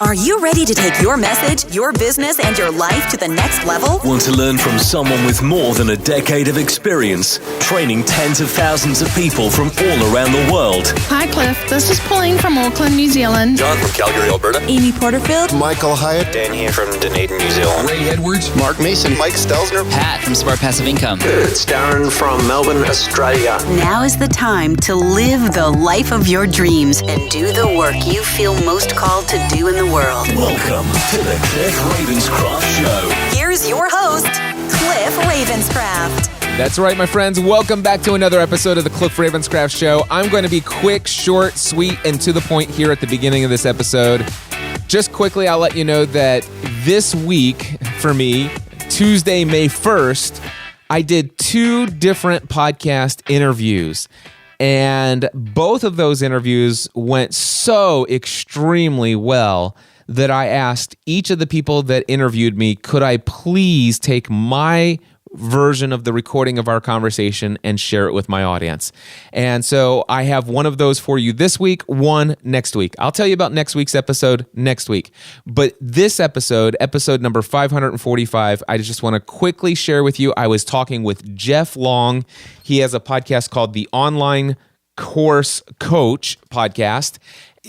Are you ready to take your message, your business, and your life to the next level? Want to learn from someone with more than a decade of experience, training tens of thousands of people from all around the world? Hi, Cliff. This is Pauline from Auckland, New Zealand. John from Calgary, Alberta. Amy Porterfield. Michael Hyatt. Dan here from Dunedin, New Zealand. Ray Edwards. Mark Mason. Mike Stelzner. Pat from Smart Passive Income. It's Darren from Melbourne, Australia. Now is the time to live the life of your dreams and do the work you feel most called to do in the world. Welcome to the Cliff Ravenscraft Show. Here's your host, Cliff Ravenscraft. That's right, my friends. Welcome back to another episode of the Cliff Ravenscraft Show. I'm going to be quick, short, sweet, and to the point here at the beginning of this episode. Just quickly, I'll let you know that this week, for me, Tuesday, May 1st, I did 2 different podcast interviews. And both of those interviews went so extremely well that I asked each of the people that interviewed me, could I please take my version of the recording of our conversation and share it with my audience. And so I have one of those for you this week, one next week. I'll tell you about next week's episode next week. But this episode number 545, I just want to quickly share with you. I was talking with Jeff Long. He has a podcast called the Online Course Coach Podcast.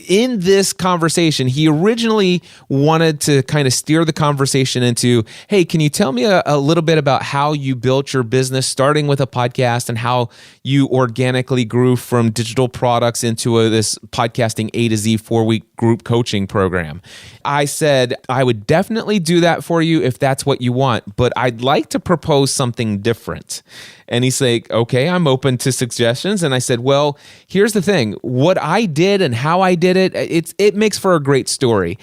In this conversation, he originally wanted to kind of steer the conversation into, hey, can you tell me a little bit about how you built your business starting with a podcast and how you organically grew from digital products into this podcasting A to Z 4-week group coaching program? I said, I would definitely do that for you if that's what you want, but I'd like to propose something different. And he's like, okay, I'm open to suggestions. And I said, well, here's the thing. What I did and how I did it, it makes for a great story.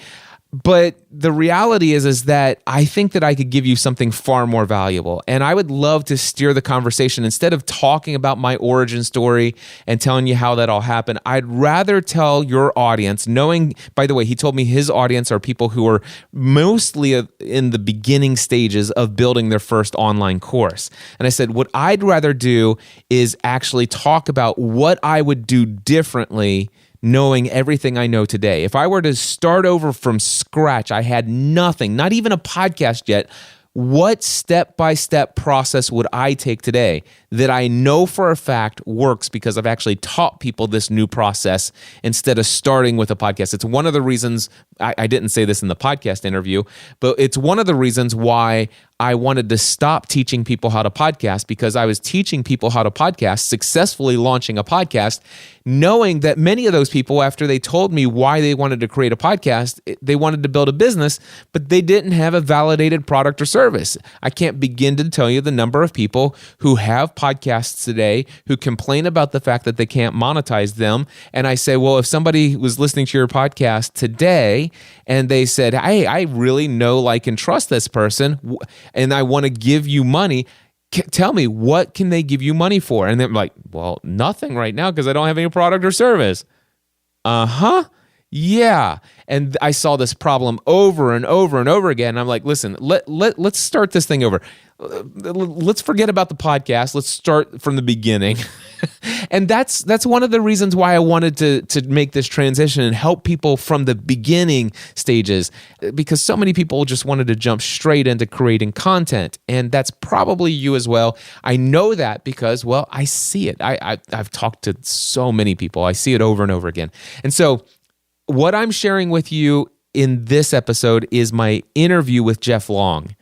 But the reality is that I think that I could give you something far more valuable. And I would love to steer the conversation. Instead of talking about my origin story and telling you how that all happened, I'd rather tell your audience, knowing, by the way, he told me his audience are people who are mostly in the beginning stages of building their first online course. And I said, what I'd rather do is actually talk about what I would do differently knowing everything I know today. If I were to start over from scratch, I had nothing, not even a podcast yet, what step-by-step process would I take today that I know for a fact works because I've actually taught people this new process instead of starting with a podcast? It's one of the reasons, I didn't say this in the podcast interview, but it's one of the reasons why I wanted to stop teaching people how to podcast, because I was teaching people how to podcast, successfully launching a podcast, knowing that many of those people, after they told me why they wanted to create a podcast, they wanted to build a business, but they didn't have a validated product or service. I can't begin to tell you the number of people who have podcasts today who complain about the fact that they can't monetize them. And I say, well, if somebody was listening to your podcast today and they said, hey, I really know, like, and trust this person, and I want to give you money, tell me, what can they give you money for? And they're like, well, nothing right now because I don't have any product or service. Yeah. And I saw this problem over and over and over again. And I'm like, listen, let's start this thing over. Let's forget about the podcast. Let's start from the beginning. And that's one of the reasons why I wanted to make this transition and help people from the beginning stages, because so many people just wanted to jump straight into creating content. And that's probably you as well. I know that because, well, I see it. I've talked to so many people. I see it over and over again. And so what I'm sharing with you in this episode is my interview with Jeff Long.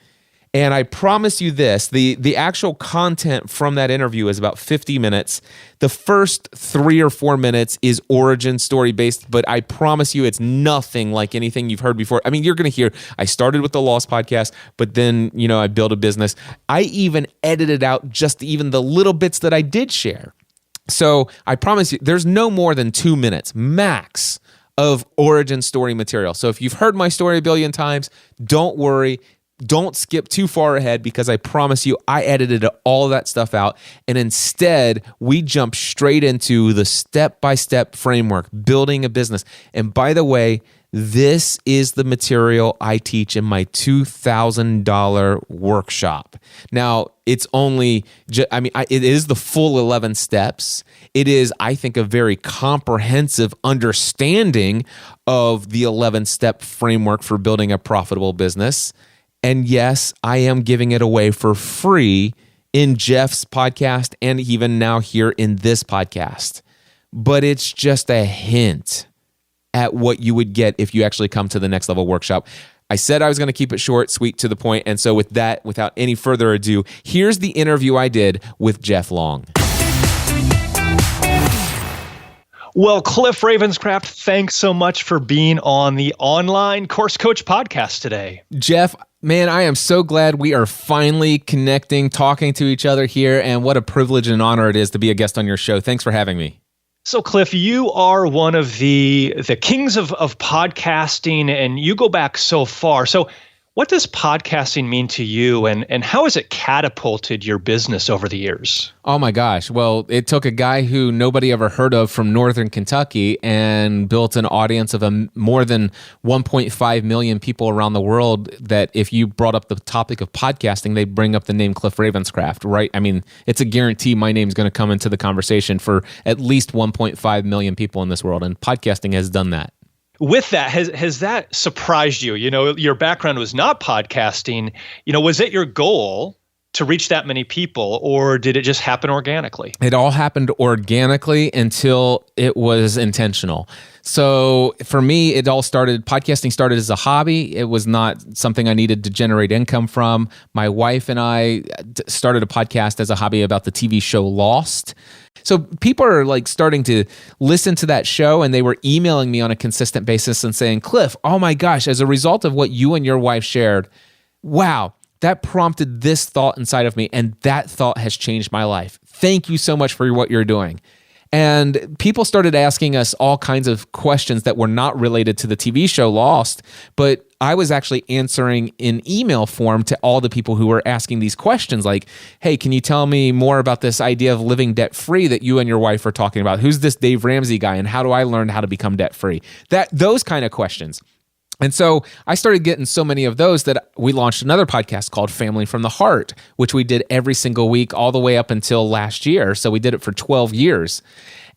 And I promise you this, the actual content from that interview is about 50 minutes. The first 3 or 4 minutes is origin story based, but I promise you it's nothing like anything you've heard before. I mean, you're going to hear, I started with the Lost Podcast, but then, I built a business. I even edited out just even the little bits that I did share. So I promise you, there's no more than 2 minutes max of origin story material. So if you've heard my story a billion times, don't worry. Don't skip too far ahead, because I promise you I edited all of that stuff out. And instead, we jump straight into the step-by-step framework, building a business. And by the way, this is the material I teach in my $2,000 workshop. Now, it's only, it is the full 11 steps. It is, I think, a very comprehensive understanding of the 11-step framework for building a profitable business. And yes, I am giving it away for free in Jeff's podcast and even now here in this podcast. But it's just a hint at what you would get if you actually come to the Next Level Workshop. I said I was going to keep it short, sweet, to the point. And so with that, without any further ado, here's the interview I did with Jeff Long. Well, Cliff Ravenscraft, thanks so much for being on the Online Course Coach podcast today. Jeff, man, I am so glad we are finally connecting, talking to each other here, and what a privilege and honor it is to be a guest on your show. Thanks for having me. So, Cliff, you are one of the kings of podcasting, and you go back so far. So what does podcasting mean to you, and how has it catapulted your business over the years? Oh my gosh. Well, it took a guy who nobody ever heard of from Northern Kentucky and built an audience of more than 1.5 million people around the world that if you brought up the topic of podcasting, they'd bring up the name Cliff Ravenscraft, right? I mean, it's a guarantee my name's going to come into the conversation for at least 1.5 million people in this world, and podcasting has done that. With that, has that surprised you? You know, your background was not podcasting. You know, was it your goal to reach that many people, or did it just happen organically? It all happened organically until it was intentional. So for me, podcasting started as a hobby. It was not something I needed to generate income from. My wife and I started a podcast as a hobby about the TV show Lost. So people are like starting to listen to that show, and they were emailing me on a consistent basis and saying, Cliff, oh my gosh, as a result of what you and your wife shared, wow, that prompted this thought inside of me, and that thought has changed my life. Thank you so much for what you're doing. And people started asking us all kinds of questions that were not related to the TV show Lost, but I was actually answering in email form to all the people who were asking these questions like, hey, can you tell me more about this idea of living debt-free that you and your wife are talking about? Who's this Dave Ramsey guy, and how do I learn how to become debt-free? Those kind of questions. And so I started getting so many of those that we launched another podcast called Family from the Heart, which we did every single week all the way up until last year. So we did it for 12 years.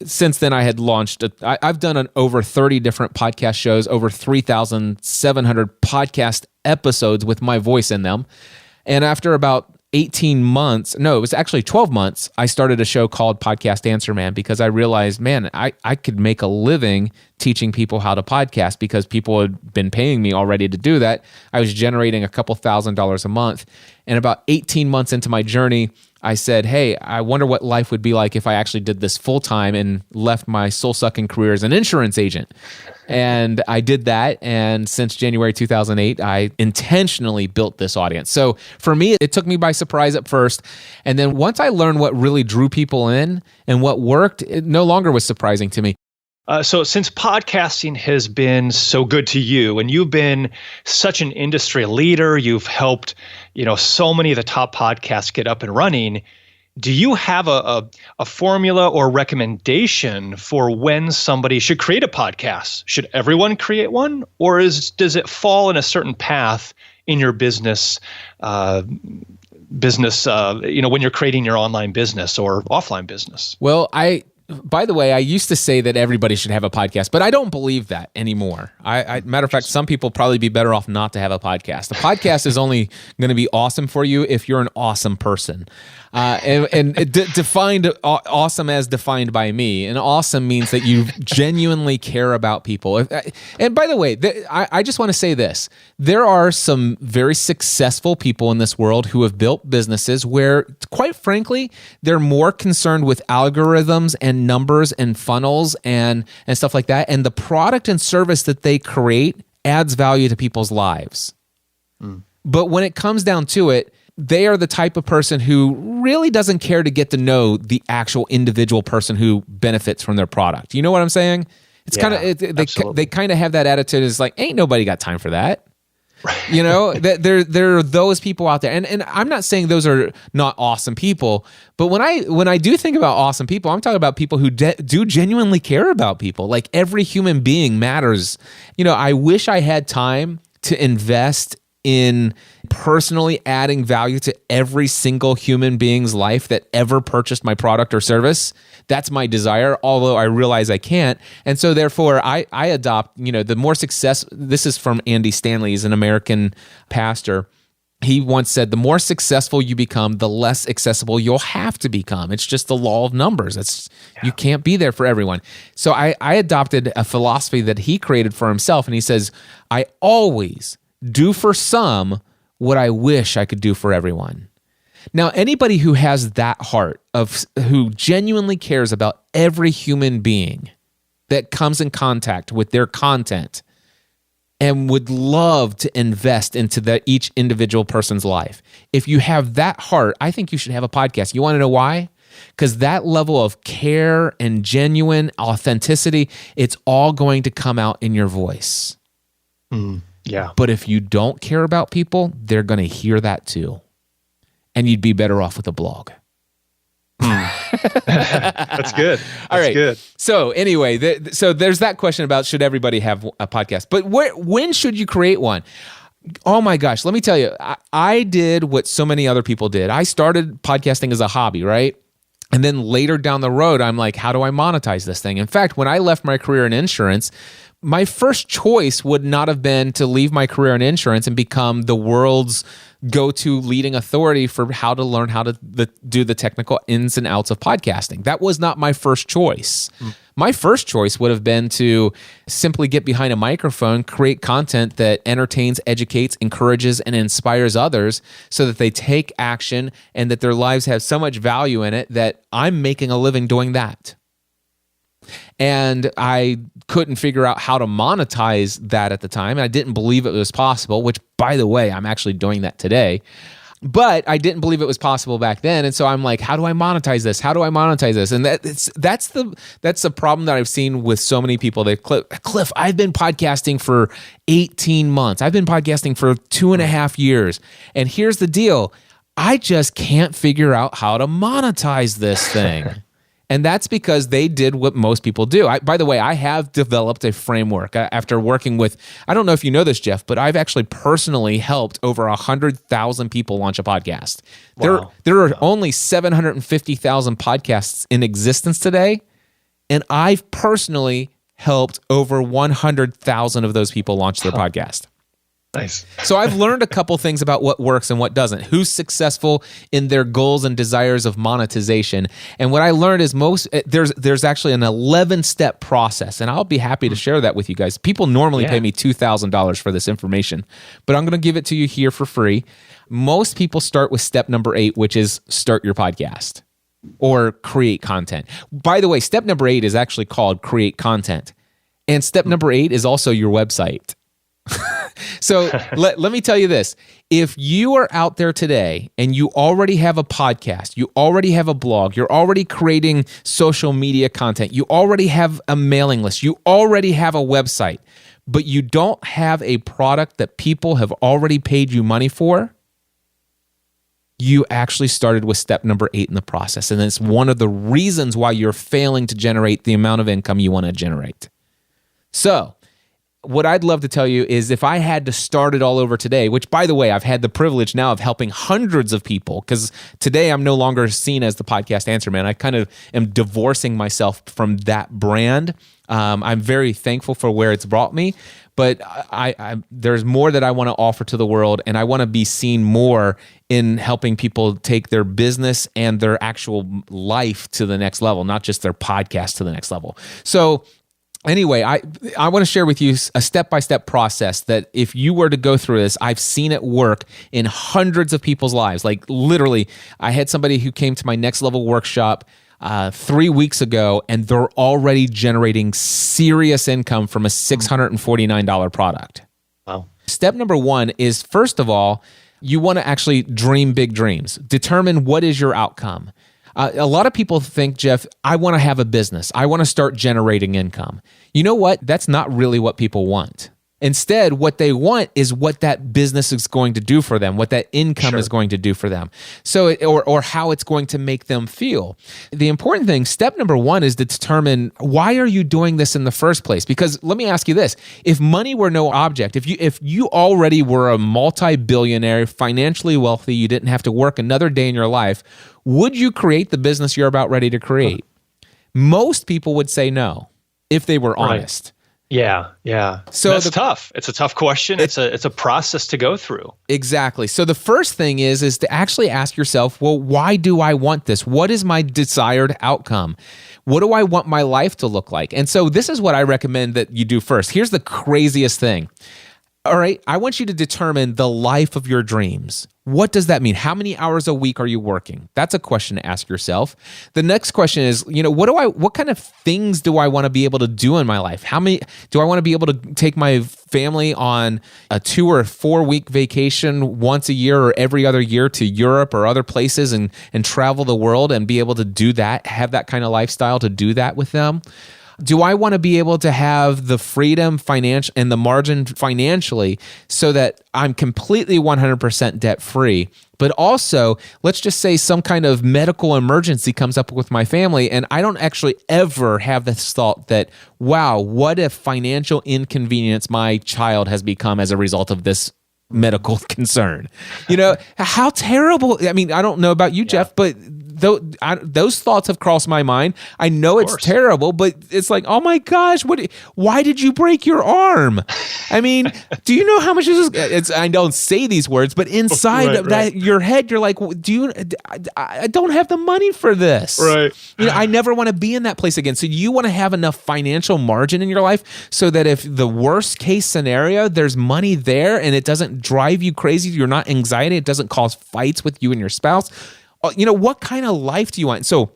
Since then, I had launched, I've done over 30 different podcast shows, over 3,700 podcast episodes with my voice in them. And after about 18 months, no, it was actually 12 months, I started a show called Podcast Answer Man because I realized, man, I could make a living teaching people how to podcast because people had been paying me already to do that. I was generating a couple $1,000s a month. And about 18 months into my journey, I said, hey, I wonder what life would be like if I actually did this full time and left my soul-sucking career as an insurance agent. And I did that. And since January 2008, I intentionally built this audience. So for me, it took me by surprise at first. And then once I learned what really drew people in and what worked, it no longer was surprising to me. So since podcasting has been so good to you, and you've been such an industry leader, you've helped, so many of the top podcasts get up and running. Do you have a formula or recommendation for when somebody should create a podcast? Should everyone create one, or does it fall in a certain path in your business? When you're creating your online business or offline business? Well, by the way, I used to say that everybody should have a podcast, but I don't believe that anymore. Matter of fact, some people probably be better off not to have a podcast. A podcast is only going to be awesome for you if you're an awesome person. Defined awesome as defined by me. And awesome means that you genuinely care about people. And by the way, I just want to say this. There are some very successful people in this world who have built businesses where, quite frankly, they're more concerned with algorithms and numbers and funnels and stuff like that. And the product and service that they create adds value to people's lives. But when it comes down to it, they are the type of person who really doesn't care to get to know the actual individual person who benefits from their product. You know what I'm saying? It's kind of they kind of have that attitude. It's like, ain't nobody got time for that. You know, that there are those people out there. And I'm not saying those are not awesome people, but when I do think about awesome people, I'm talking about people who do genuinely care about people. Like every human being matters. You know, I wish I had time to invest in personally adding value to every single human being's life that ever purchased my product or service. That's my desire, although I realize I can't. And so therefore I adopt, you know, the more success. This is from Andy Stanley. He's an American pastor. He once said, the more successful you become, the less accessible you'll have to become. It's just the law of numbers. You can't be there for everyone. So I adopted a philosophy that he created for himself. And he says, I always do for some what I wish I could do for everyone. Now, anybody who has that heart who genuinely cares about every human being that comes in contact with their content and would love to invest into each individual person's life. If you have that heart, I think you should have a podcast. You want to know why? Because that level of care and genuine authenticity, it's all going to come out in your voice. Yeah. But if you don't care about people, they're going to hear that too. And you'd be better off with a blog. That's good. All right. Good. So anyway, so there's that question about should everybody have a podcast. But when should you create one? Oh my gosh, let me tell you, I did what so many other people did. I started podcasting as a hobby, right? And then later down the road, I'm like, how do I monetize this thing? In fact, when I left my career in insurance, my first choice would not have been to leave my career in insurance and become the world's go-to leading authority for how to learn how to do the technical ins and outs of podcasting. That was not my first choice. My first choice would have been to simply get behind a microphone, create content that entertains, educates, encourages, and inspires others so that they take action and that their lives have so much value in it that I'm making a living doing that. And I couldn't figure out how to monetize that at the time. And I didn't believe it was possible, which, by the way, I'm actually doing that today. But I didn't believe it was possible back then. And so I'm like, how do I monetize this? How do I monetize this? And that's the problem that I've seen with so many people. Cliff, I've been podcasting for 18 months. I've been podcasting for 2.5 years. And here's the deal. I just can't figure out how to monetize this thing. And that's because they did what most people do. By the way, I have developed a framework after working with, I don't know if you know this, Jeff, but I've actually personally helped over 100,000 people launch a podcast. Wow. There are only 750,000 podcasts in existence today, and I've personally helped over 100,000 of those people launch their podcast. Nice. So I've learned a couple things about what works and what doesn't, who's successful in their goals and desires of monetization. And what I learned is there's actually an 11-step process, and I'll be happy to share that with you guys. People normally pay me $2,000 for this information, but I'm going to give it to you here for free. Most people start with step number 8, which is start your podcast or create content. By the way, step number 8 is actually called create content. And step number 8 is also your website. So let me tell you this. If you are out there today and you already have a podcast, you already have a blog, you're already creating social media content, you already have a mailing list, you already have a website, but you don't have a product that people have already paid you money for, you actually started with step number 8 in the process. And it's one of the reasons why you're failing to generate the amount of income you want to generate. So what I'd love to tell you is if I had to start it all over today, which, by the way, I've had the privilege now of helping hundreds of people, because today I'm no longer seen as the podcast answer man. I kind of am divorcing myself from that brand. I'm very thankful for where it's brought me, but there's more that I want to offer to the world, and I want to be seen more in helping people take their business and their actual life to the next level, not just their podcast to the next level. So anyway, I want to share with you a step-by-step process that if you were to go through this, I've seen it work in hundreds of people's lives. Like literally, I had somebody who came to my next level workshop 3 weeks ago, and they're already generating serious income from a $649 product. Wow. Step number 1 is, first of all, you want to actually dream big dreams. Determine what is your outcome. A lot of people think, Jeff, I want to have a business. I want to start generating income. You know what? That's not really what people want. Instead, what they want is what that business is going to do for them, what that income is going to do for them. So, or how it's going to make them feel. The important thing, step number one, is to determine, why are you doing this in the first place? Because let me ask you this: if money were no object, if you already were a multi-billionaire, financially wealthy, you didn't have to work another day in your life, would you create the business you're about ready to create? Most people would say no, if they were honest. Yeah. So that's tough. It's a tough question. It's a process to go through. Exactly. So the first thing is to actually ask yourself, well, why do I want this? What is my desired outcome? What do I want my life to look like? And so this is what I recommend that you do first. Here's the craziest thing. All right, I want you to determine the life of your dreams. What does that mean? How many hours a week are you working? That's a question to ask yourself. The next question is, what kind of things do I want to be able to do in my life? How many do I want to be able to take my family on a 2 or 4 week vacation once a year or every other year to Europe or other places and travel the world and be able to do that, have that kind of lifestyle to do that with them? Do I want to be able to have the freedom financial and the margin financially so that I'm completely 100% debt free? But also, let's just say some kind of medical emergency comes up with my family and I don't actually ever have this thought that, wow, what if financial inconvenience my child has become as a result of this medical concern? How terrible. I mean, I don't know about you, Jeff, but those thoughts have crossed my mind. I know it's terrible, but it's like, oh my gosh, why did you break your arm? I mean, do you know how much this is? I don't say these words, but inside of that, your head, you're like, I don't have the money for this. Right. I never want to be in that place again. So you want to have enough financial margin in your life so that if the worst case scenario, there's money there and it doesn't drive you crazy. You're not anxiety. It doesn't cause fights with you and your spouse. What kind of life do you want? So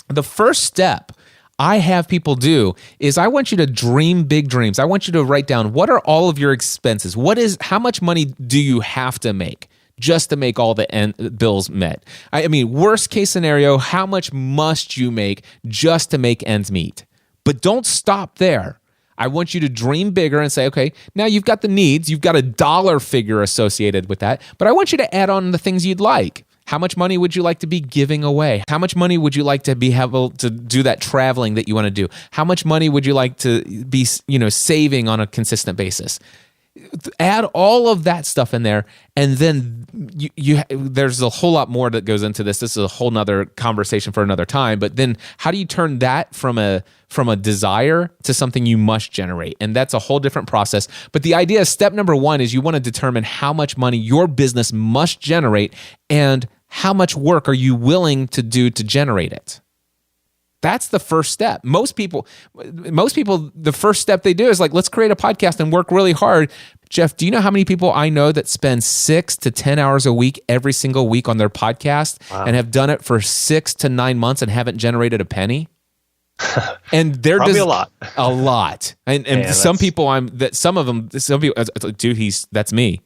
the first step I have people do is I want you to dream big dreams. I want you to write down, what are all of your expenses? How much money do you have to make just to make all the bills met? I mean, worst case scenario, how much must you make just to make ends meet? But don't stop there. I want you to dream bigger and say, okay, now you've got the needs, you've got a dollar figure associated with that, but I want you to add on the things you'd like. How much money would you like to be giving away? How much money would you like to be able to do that traveling that you want to do? How much money would you like to be, saving on a consistent basis? Add all of that stuff in there, and then there's a whole lot more that goes into this. This is a whole nother conversation for another time. But then, how do you turn that from a desire to something you must generate? And that's a whole different process. But the idea is, step number one is you want to determine how much money your business must generate and how much work are you willing to do to generate it. That's the first step. Most people, the first step they do is like, let's create a podcast and work really hard. Jeff, do you know how many people I know that spend 6 to 10 hours a week every single week on their podcast and have done it for 6 to 9 months and haven't generated a penny? And they're probably a lot. And some people, some people, dude, that's me.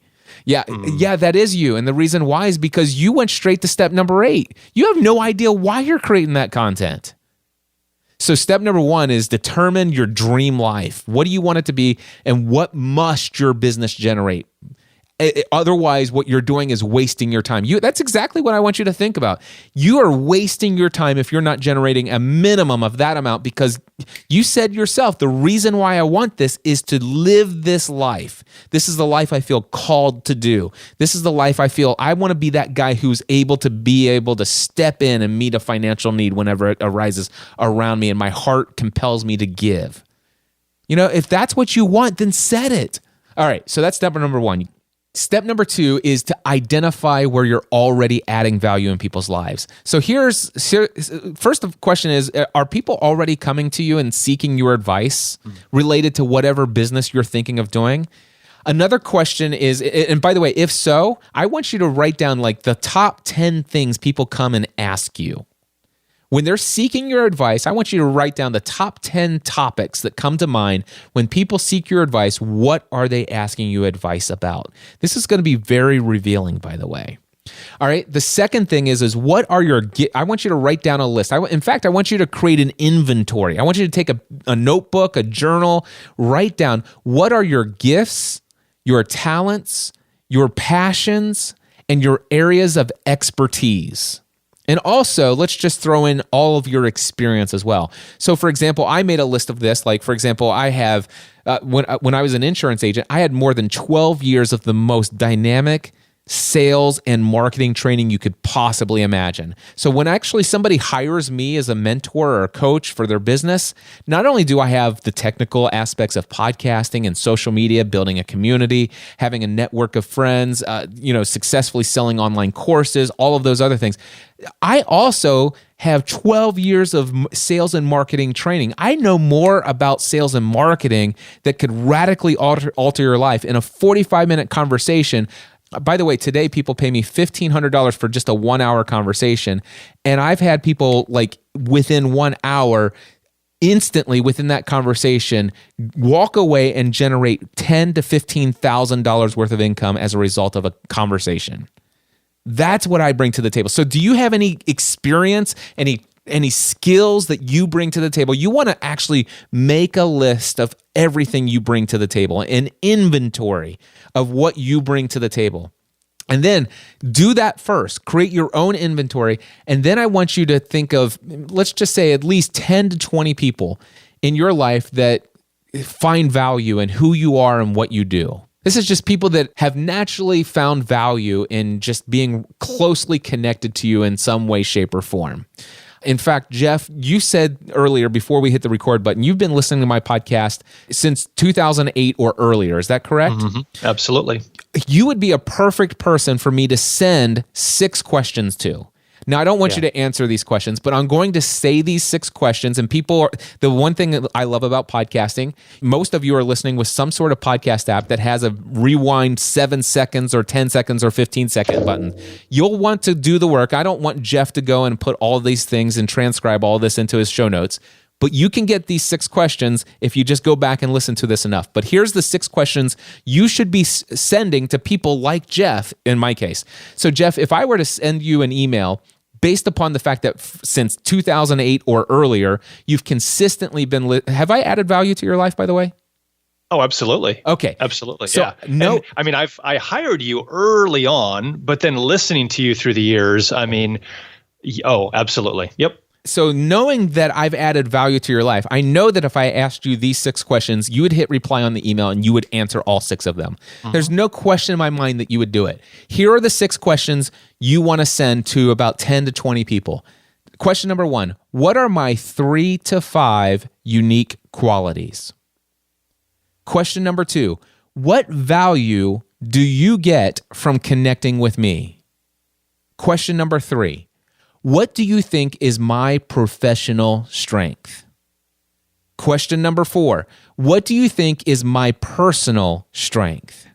Yeah, that is you. And the reason why is because you went straight to step number 8. You have no idea why you're creating that content. So step number 1 is determine your dream life. What do you want it to be, and what must your business generate? Otherwise, what you're doing is wasting your time. That's exactly what I want you to think about. You are wasting your time if you're not generating a minimum of that amount, because you said yourself, the reason why I want this is to live this life. This is the life I feel called to do. This is the life I feel I want to be that guy who's able to step in and meet a financial need whenever it arises around me and my heart compels me to give. If that's what you want, then set it. All right, so that's step number 1. Step number 2 is to identify where you're already adding value in people's lives. So first question is, are people already coming to you and seeking your advice related to whatever business you're thinking of doing? Another question is, and by the way, if so, I want you to write down like the top 10 things people come and ask you. When they're seeking your advice, I want you to write down the top 10 topics that come to mind. When people seek your advice, what are they asking you advice about? This is going to be very revealing, by the way. All right. The second thing is what are your, I want you to write down a list. In fact, I want you to create an inventory. I want you to take a notebook, a journal, write down what are your gifts, your talents, your passions, and your areas of expertise. And also, let's just throw in all of your experience as well. So, for example, I made a list of this. Like, for example, I have, when I was an insurance agent, I had more than 12 years of the most dynamic sales and marketing training you could possibly imagine. So when actually somebody hires me as a mentor or a coach for their business, not only do I have the technical aspects of podcasting and social media, building a community, having a network of friends, successfully selling online courses, all of those other things, I also have 12 years of sales and marketing training. I know more about sales and marketing that could radically alter your life in a 45-minute conversation. By the way, today people pay me $1,500 for just a 1-hour conversation. And I've had people like within 1 hour, instantly within that conversation, walk away and generate $10,000 to $15,000 worth of income as a result of a conversation. That's what I bring to the table. So do you have any experience, any skills that you bring to the table? You want to actually make a list of everything you bring to the table, an inventory of what you bring to the table. And then do that first. Create your own inventory. And then I want you to think of, let's just say, at least 10 to 20 people in your life that find value in who you are and what you do. This is just people that have naturally found value in just being closely connected to you in some way, shape, or form. In fact, Jeff, you said earlier before we hit the record button, you've been listening to my podcast since 2008 or earlier. Is that correct? Mm-hmm. Absolutely. You would be a perfect person for me to send 6 questions to. Now, I don't want you to answer these questions, but I'm going to say these 6 questions. And the one thing that I love about podcasting, most of you are listening with some sort of podcast app that has a rewind 7 seconds or 10 seconds or 15-second button. You'll want to do the work. I don't want Jeff to go and put all these things and transcribe all this into his show notes. But you can get these 6 questions if you just go back and listen to this enough. But here's the 6 questions you should be sending to people like Jeff, in my case. So Jeff, if I were to send you an email based upon the fact that since 2008 or earlier, you've consistently been... Have I added value to your life, by the way? Oh, absolutely. Okay. Absolutely, so, yeah. No, and, I hired you early on, but then listening to you through the years, absolutely. Yep. So knowing that I've added value to your life, I know that if I asked you these 6 questions, you would hit reply on the email and you would answer all 6 of them. Mm-hmm. There's no question in my mind that you would do it. Here are the 6 questions you want to send to about 10 to 20 people. Question number 1, what are my 3 to 5 unique qualities? Question number 2, what value do you get from connecting with me? Question number 3, what do you think is my professional strength? Question number 4, what do you think is my personal strength?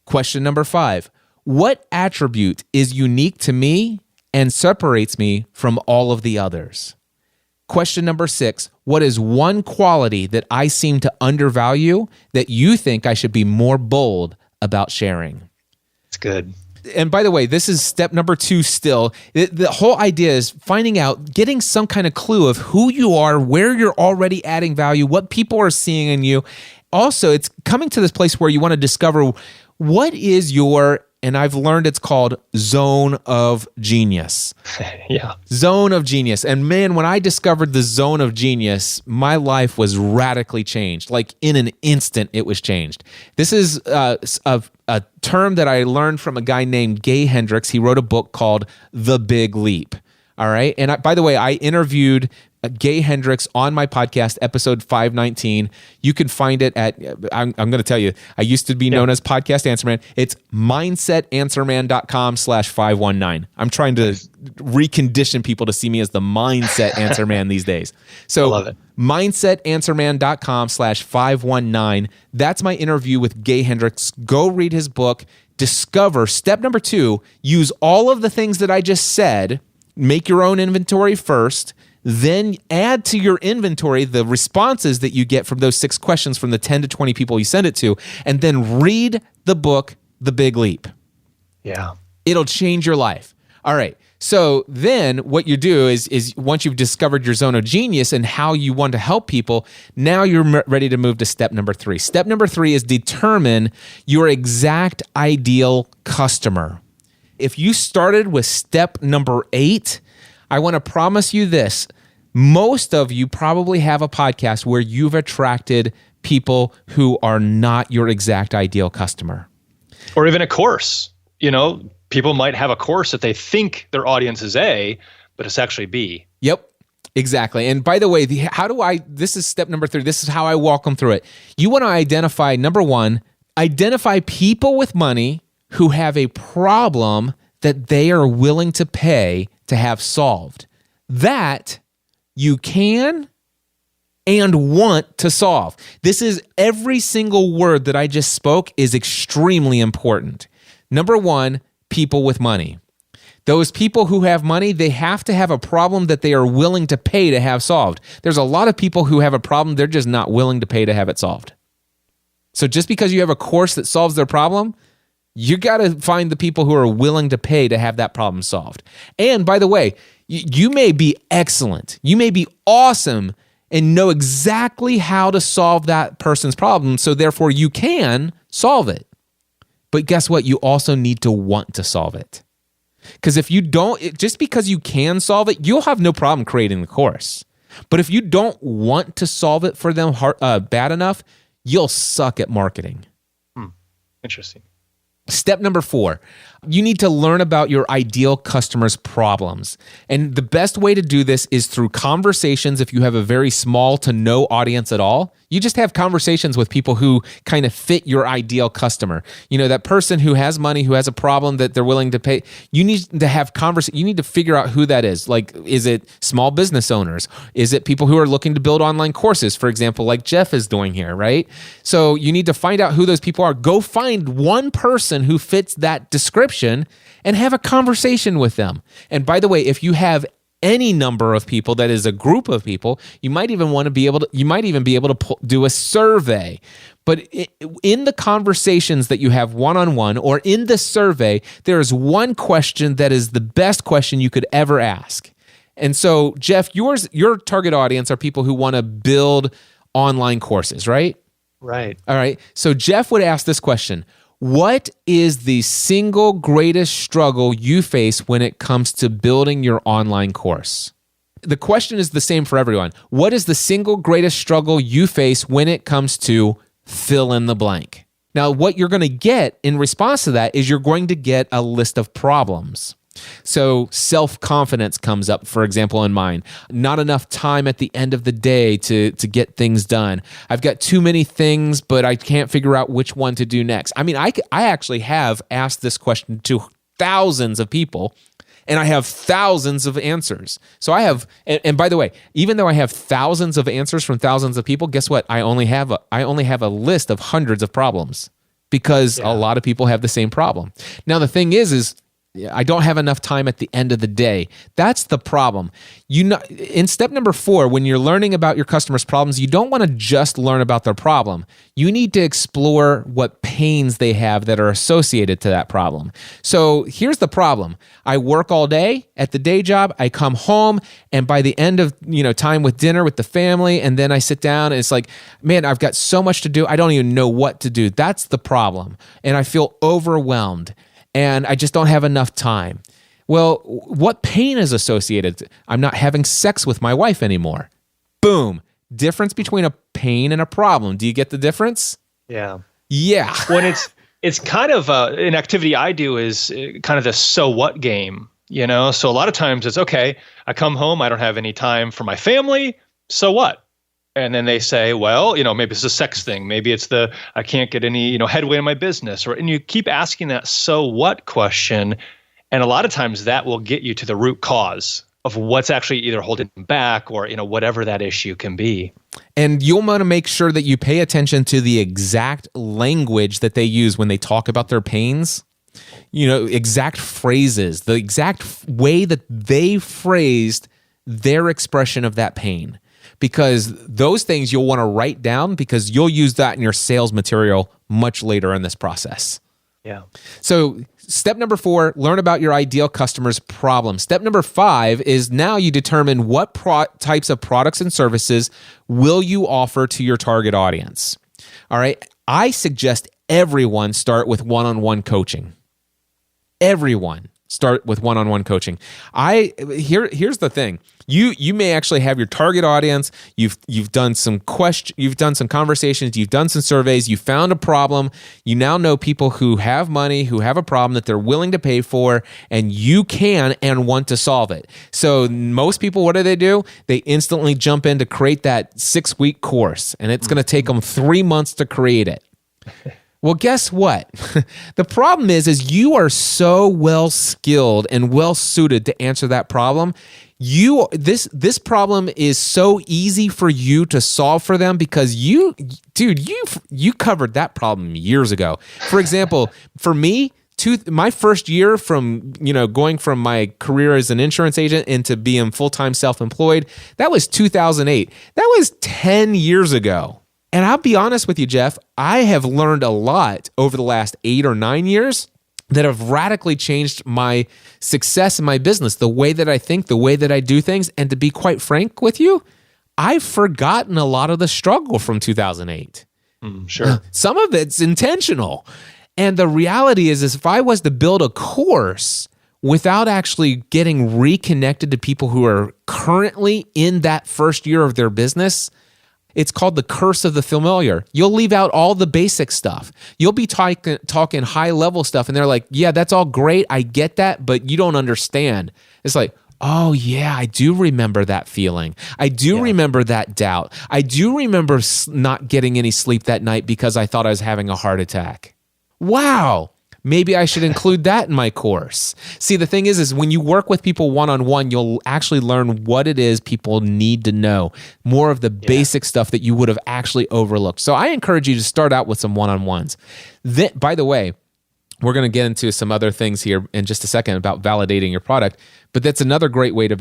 Question number 5, what attribute is unique to me and separates me from all of the others? Question number 6, what is one quality that I seem to undervalue that you think I should be more bold about sharing? It's good. And by the way, this is step number 2 still. The whole idea is finding out, getting some kind of clue of who you are, where you're already adding value, what people are seeing in you. Also, it's coming to this place where you want to discover what is your, and I've learned it's called zone of genius. Yeah. Zone of genius. And man, when I discovered the zone of genius, my life was radically changed. Like in an instant, it was changed. This is a term that I learned from a guy named Gay Hendricks. He wrote a book called The Big Leap. All right. And by the way, I interviewed Gay Hendricks on my podcast, episode 519. You can find it at, I'm going to tell you, I used to be known as Podcast Answer Man. It's mindsetanswerman.com/519. I'm trying to recondition people to see me as the Mindset Answer Man these days. So I love it. mindsetanswerman.com/519. That's my interview with Gay Hendricks. Go read his book. Discover. Step number 2, use all of the things that I just said. Make your own inventory first. Then add to your inventory the responses that you get from those 6 questions from the 10 to 20 people you send it to, and then read the book, The Big Leap. Yeah. It'll change your life. All right. So then what you do is once you've discovered your zone of genius and how you want to help people, now you're ready to move to step number 3. Step number 3 is determine your exact ideal customer. If you started with step number 8, I want to promise you this. Most of you probably have a podcast where you've attracted people who are not your exact ideal customer. Or even a course. People might have a course that they think their audience is A, but it's actually B. Yep, exactly. And by the way, this is step number 3. This is how I walk them through it. You want to identify, number 1, identify people with money who have a problem that they are willing to pay to have solved. That you can and want to solve. This is every single word that I just spoke is extremely important. Number 1, people with money. Those people who have money, they have to have a problem that they are willing to pay to have solved. There's a lot of people who have a problem, they're just not willing to pay to have it solved. So just because you have a course that solves their problem, you got to find the people who are willing to pay to have that problem solved. And by the way, you may be excellent. You may be awesome and know exactly how to solve that person's problem. So therefore you can solve it. But guess what? You also need to want to solve it. Because if you don't, just because you can solve it, you'll have no problem creating the course. But if you don't want to solve it for them bad enough, you'll suck at marketing. Interesting. Step number 4, you need to learn about your ideal customer's problems. And the best way to do this is through conversations. If you have a very small to no audience at all, you just have conversations with people who kind of fit your ideal customer. That person who has money, who has a problem that they're willing to pay. You need to have you need to figure out who that is. Like, is it small business owners? Is it people who are looking to build online courses, for example, like Jeff is doing here, right? So you need to find out who those people are. Go find one person who fits that description and have a conversation with them. And by the way, if you have any number of people, that is a group of people, you might even be able to do a survey. But in the conversations that you have one-on-one or in the survey, there is one question that is the best question you could ever ask. And so, Jeff, your target audience are people who want to build online courses, right? Right. All right. So Jeff would ask this question: what is the single greatest struggle you face when it comes to building your online course? The question is the same for everyone. What is the single greatest struggle you face when it comes to fill in the blank? Now, what you're going to get in response to that is you're going to get a list of problems. So self-confidence comes up, for example, in mine. Not enough time at the end of the day to get things done. I've got too many things, but I can't figure out which one to do next. I mean, I actually have asked this question to thousands of people, and I have thousands of answers. So I have, and by the way, even though I have thousands of answers from thousands of people, guess what? I only have a list of hundreds of problems because a lot of people have the same problem. Now, the thing is I don't have enough time at the end of the day. That's the problem. In step number 4, when you're learning about your customers' problems, you don't want to just learn about their problem. You need to explore what pains they have that are associated to that problem. So here's the problem. I work all day at the day job. I come home, and by the end of time with dinner with the family, and then I sit down and it's like, man, I've got so much to do. I don't even know what to do. That's the problem. And I feel overwhelmed. And I just don't have enough time. Well, what pain is associated? I'm not having sex with my wife anymore. Boom. Difference between a pain and a problem. Do you get the difference? Yeah. Yeah. When it's kind of an activity I do is kind of the so what game, So a lot of times it's, okay, I come home, I don't have any time for my family, so what? And then they say, well, maybe it's a sex thing. Maybe it's I can't get any, headway in my business. And you keep asking that so what question. And a lot of times that will get you to the root cause of what's actually either holding them back or, whatever that issue can be. And you'll want to make sure that you pay attention to the exact language that they use when they talk about their pains. Exact phrases, the exact way that they phrased their expression of that pain. Because those things you'll want to write down because you'll use that in your sales material much later in this process. Yeah. So step number 4, learn about your ideal customer's problem. Step number 5 is now you determine what types of products and services will you offer to your target audience. All right. I suggest everyone start with one-on-one coaching. Everyone start with one-on-one coaching. Here's the thing. You may actually have your target audience. You've done some conversations, you've done some surveys, you found a problem. You now know people who have money, who have a problem that they're willing to pay for, and you can and want to solve it. So most people, what do? They instantly jump in to create that 6-week course, and it's going to take them 3 months to create it. Well, guess what? The problem is you are so well skilled and well suited to answer that problem. This problem is so easy for you to solve for them because you covered that problem years ago. For example, for me, my first year from going from my career as an insurance agent into being full-time self-employed, that was 2008. That was 10 years ago. And I'll be honest with you, Jeff, I have learned a lot over the last 8 or 9 years that have radically changed my success in my business, the way that I think, the way that I do things. And to be quite frank with you, I've forgotten a lot of the struggle from 2008. Sure. Some of it's intentional. And the reality is if I was to build a course without actually getting reconnected to people who are currently in that first year of their business, it's called the curse of the familiar. You'll leave out all the basic stuff. You'll be talking high-level stuff, and they're like, yeah, that's all great. I get that, but you don't understand. It's like, oh, yeah, I do remember that feeling. I do remember that doubt. I do remember not getting any sleep that night because I thought I was having a heart attack. Wow. Maybe I should include that in my course. See, the thing is when you work with people one-on-one, you'll actually learn what it is people need to know, more of the basic stuff that you would have actually overlooked. So I encourage you to start out with some one-on-ones. By the way, we're going to get into some other things here in just a second about validating your product, but that's another great way to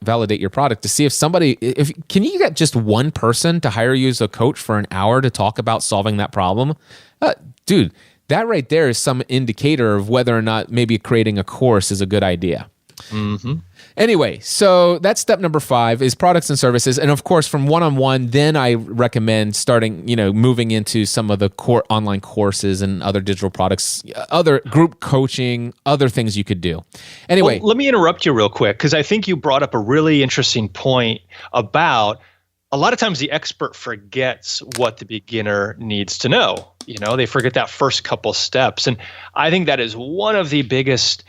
validate your product, to see if can you get just one person to hire you as a coach for an hour to talk about solving that problem? Dude, that right there is some indicator of whether or not maybe creating a course is a good idea. Mm-hmm. Anyway, so that's step number 5 is products and services. And of course, from one-on-one, then I recommend starting, moving into some of the online courses and other digital products, other group coaching, other things you could do. Anyway. Well, let me interrupt you real quick, because I think you brought up a really interesting point about a lot of times the expert forgets what the beginner needs to know. They forget that first couple steps. And I think that is one of the biggest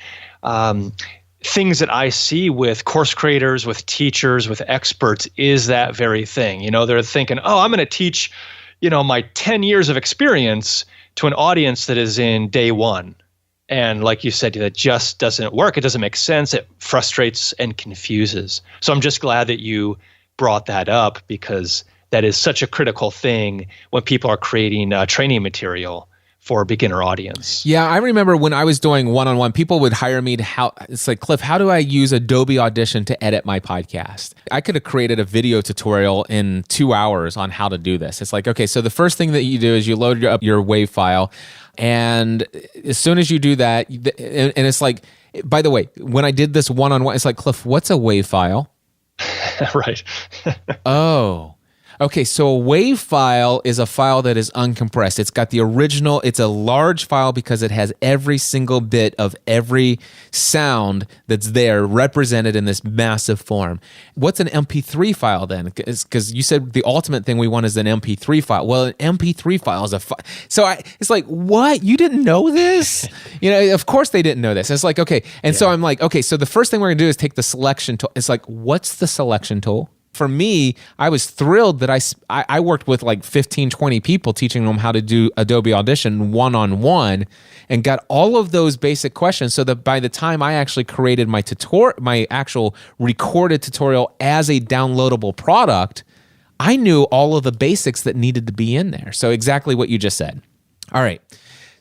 things that I see with course creators, with teachers, with experts, is that very thing. They're thinking, oh, I'm going to teach, my 10 years of experience to an audience that is in day one. And like you said, that just doesn't work. It doesn't make sense. It frustrates and confuses. So I'm just glad that you brought that up, because that is such a critical thing when people are creating training material for a beginner audience. Yeah, I remember when I was doing one-on-one, people would hire me it's like, Cliff, how do I use Adobe Audition to edit my podcast? I could have created a video tutorial in 2 hours on how to do this. It's like, okay, so the first thing that you do is you load up your WAV file. And as soon as you do that, and it's like, by the way, when I did this one-on-one, it's like, Cliff, what's a WAV file? Right. Oh. Okay, so a WAV file is a file that is uncompressed. It's got the original, it's a large file because it has every single bit of every sound that's there represented in this massive form. What's an MP3 file then? Because you said the ultimate thing we want is an MP3 file. Well, an MP3 file is a file. So it's like, what? You didn't know this? Of course they didn't know this. It's like, okay. And so I'm like, okay, so the first thing we're going to do is take the selection tool. It's like, what's the selection tool? For me, I was thrilled that I worked with like 15, 20 people teaching them how to do Adobe Audition one-on-one, and got all of those basic questions so that by the time I actually created my actual recorded tutorial as a downloadable product, I knew all of the basics that needed to be in there. So exactly what you just said. All right.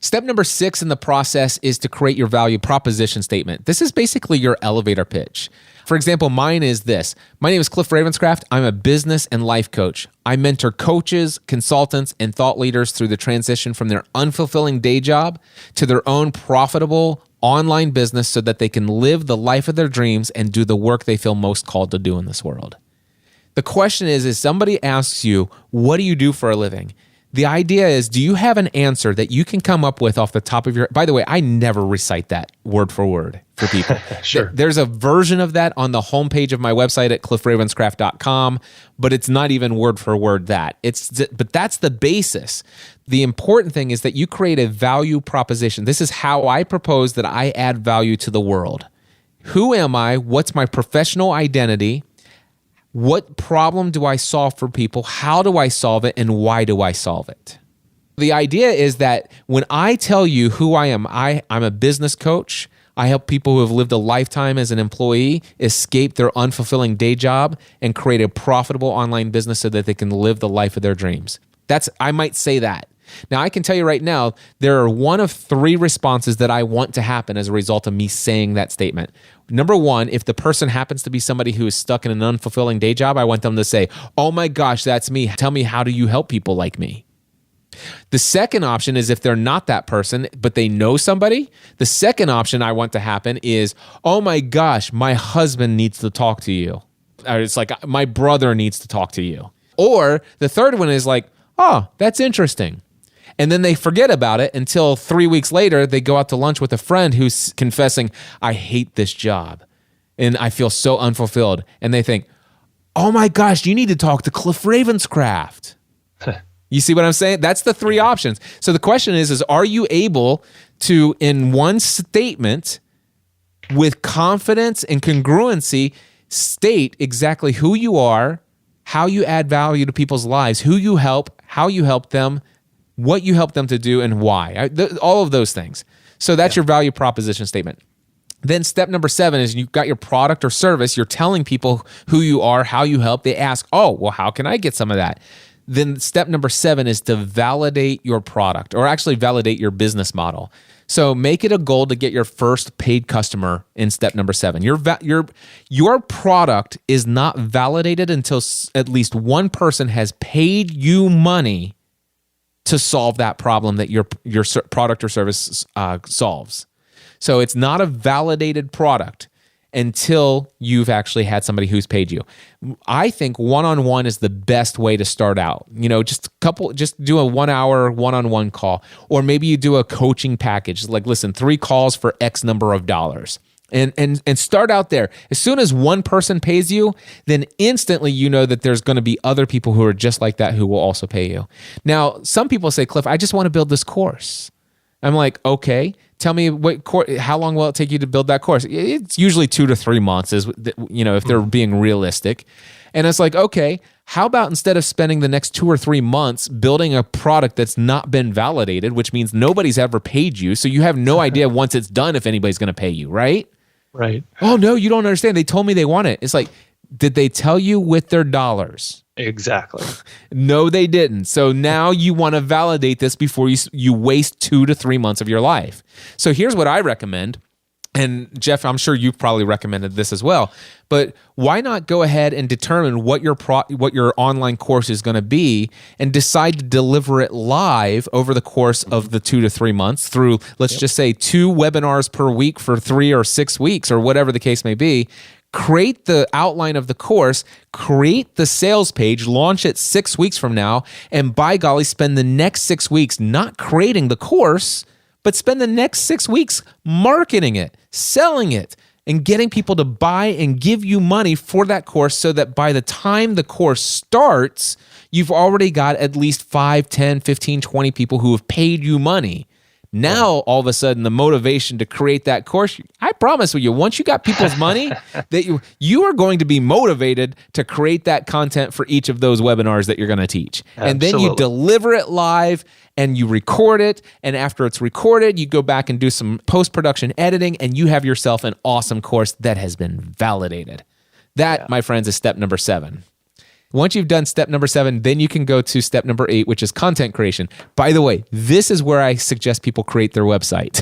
Step number 6 in the process is to create your value proposition statement. This is basically your elevator pitch. For example, mine is this. My name is Cliff Ravenscraft. I'm a business and life coach. I mentor coaches, consultants, and thought leaders through the transition from their unfulfilling day job to their own profitable online business so that they can live the life of their dreams and do the work they feel most called to do in this world. The question is somebody asks you, what do you do for a living? The idea is, do you have an answer that you can come up with off the top of your... By the way, I never recite that word for word for people. Sure. There's a version of that on the homepage of my website at cliffravenscraft.com, but it's not even word for word that. But that's the basis. The important thing is that you create a value proposition. This is how I propose that I add value to the world. Who am I? What's my professional identity? What problem do I solve for people? How do I solve it? And why do I solve it? The idea is that when I tell you who I am, I'm a business coach. I help people who have lived a lifetime as an employee escape their unfulfilling day job and create a profitable online business so that they can live the life of their dreams. I might say that. Now, I can tell you right now, there are one of 3 responses that I want to happen as a result of me saying that statement. Number 1, if the person happens to be somebody who is stuck in an unfulfilling day job, I want them to say, oh my gosh, that's me. Tell me, how do you help people like me? The second option is if they're not that person, but they know somebody. The second option I want to happen is, oh my gosh, my husband needs to talk to you. Or it's like, my brother needs to talk to you. Or the third one is like, oh, that's interesting. And then they forget about it until 3 weeks later, they go out to lunch with a friend who's confessing, I hate this job and I feel so unfulfilled. And they think, oh my gosh, you need to talk to Cliff Ravenscraft. You see what I'm saying? That's the 3 options. So the question is are you able to, in one statement, with confidence and congruency, state exactly who you are, how you add value to people's lives, who you help, how you help them, what you help them to do, and why. All of those things. So that's your value proposition statement. Then step number 7 is you've got your product or service. You're telling people who you are, how you help. They ask, oh, well, how can I get some of that? Then step number 7 is to validate your product, or actually validate your business model. So make it a goal to get your first paid customer in step number 7. Your product is not validated until at least one person has paid you money to solve that problem that your product or service solves. So it's not a validated product until you've actually had somebody who's paid you. I think one-on-one is the best way to start out. Just do a 1 hour one-on-one call, or maybe you do a coaching package. Like, listen, 3 calls for X number of dollars. And start out there. As soon as one person pays you, then instantly you know that there's going to be other people who are just like that who will also pay you. Now, some people say, Cliff, I just want to build this course. I'm like, okay, tell me how long will it take you to build that course? It's usually 2 to 3 months, if they're being realistic. And it's like, okay, how about instead of spending the next 2 or 3 months building a product that's not been validated, which means nobody's ever paid you, so you have no idea once it's done if anybody's going to pay you, right? Right. Oh, no, you don't understand. They told me they want it. It's like, did they tell you with their dollars? Exactly. No, they didn't. So now you want to validate this before you waste 2 to 3 months of your life. So here's what I recommend. And Jeff, I'm sure you've probably recommended this as well. But why not go ahead and determine what your online course is going to be and decide to deliver it live over the course of the 2 to 3 months through, let's just say, 2 webinars per week for 3 or 6 weeks or whatever the case may be. Create the outline of the course, create the sales page, launch it 6 weeks from now, and by golly, spend the next 6 weeks not creating the course, but spend the next 6 weeks marketing it, selling it, and getting people to buy and give you money for that course so that by the time the course starts, you've already got at least 5, 10, 15, 20 people who have paid you money. Now, all of a sudden, the motivation to create that course, I promise you, once you got people's money, that you are going to be motivated to create that content for each of those webinars that you're going to teach. Absolutely. And then you deliver it live and you record it. And after it's recorded, you go back and do some post-production editing and you have yourself an awesome course that has been validated. That, my friends, is step number 7. Once you've done step number 7, then you can go to step number 8, which is content creation. By the way, this is where I suggest people create their website.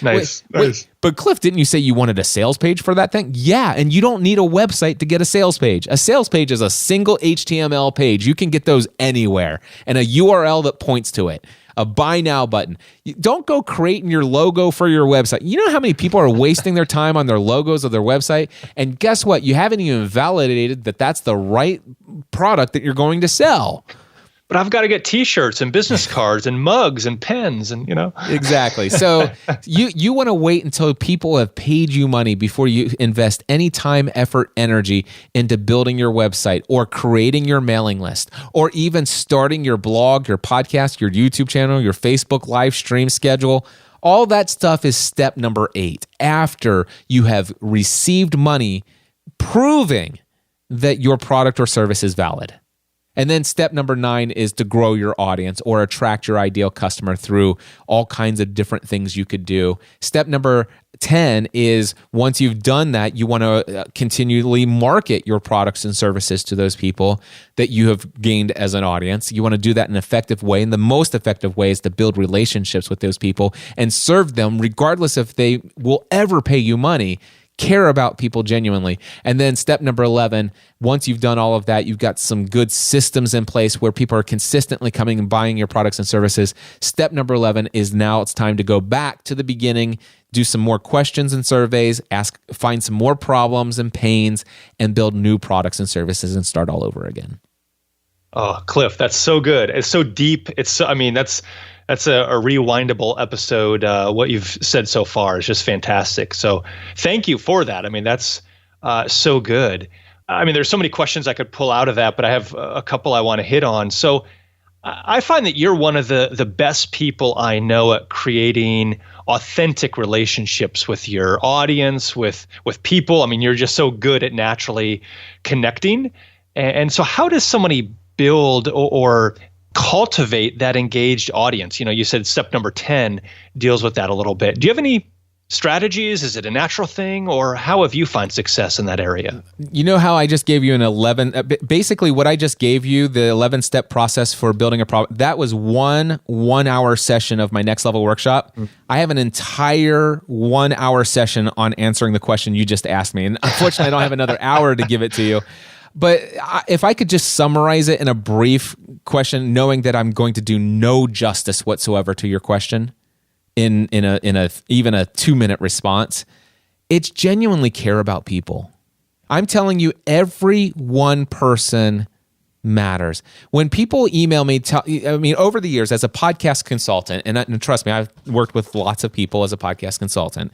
Nice. Wait, but Cliff, didn't you say you wanted a sales page for that thing? Yeah, and you don't need a website to get a sales page. A sales page is a single HTML page. You can get those anywhere, and a URL that points to it. A buy now button. Don't go creating your logo for your website. You know how many people are wasting their time on their logos of their website? And guess what? You haven't even validated that that's the right product that you're going to sell. But I've got to get T-shirts and business cards and mugs and pens and, Exactly. So you want to wait until people have paid you money before you invest any time, effort, energy into building your website or creating your mailing list or even starting your blog, your podcast, your YouTube channel, your Facebook live stream schedule. All that stuff is step number 8 after you have received money proving that your product or service is valid. And then step number 9 is to grow your audience or attract your ideal customer through all kinds of different things you could do. Step number 10 is once you've done that, you want to continually market your products and services to those people that you have gained as an audience. You want to do that in an effective way. And the most effective way is to build relationships with those people and serve them regardless if they will ever pay you money. Care about people genuinely. And then step number 11, once you've done all of that, you've got some good systems in place where people are consistently coming and buying your products and services. Step number 11 is now it's time to go back to the beginning, do some more questions and surveys, find some more problems and pains, and build new products and services and start all over again. Oh, Cliff, that's so good. It's so deep. That's a rewindable episode. What you've said so far is just fantastic. So thank you for that. I mean, that's so good. I mean, there's so many questions I could pull out of that, but I have a couple I want to hit on. So I find that you're one of the best people I know at creating authentic relationships with your audience, with people. I mean, you're just so good at naturally connecting. And so how does somebody build or cultivate that engaged audience? You said step number 10 deals with that a little bit. Do you have any strategies? Is it a natural thing, or how have you found success in that area? You know how I just gave you an 11, basically what I just gave you, the 11-step process for building a product, that was one 1-hour session of my Next Level workshop. I have an entire 1-hour session on answering the question you just asked me. And unfortunately, I don't have another hour to give it to you. But if I could just summarize it in a brief question, knowing that I'm going to do no justice whatsoever to your question in a even a 2-minute response, it's genuinely care about people. I'm telling you, every one person matters. When people email me, over the years as a podcast consultant, and trust me, I've worked with lots of people as a podcast consultant,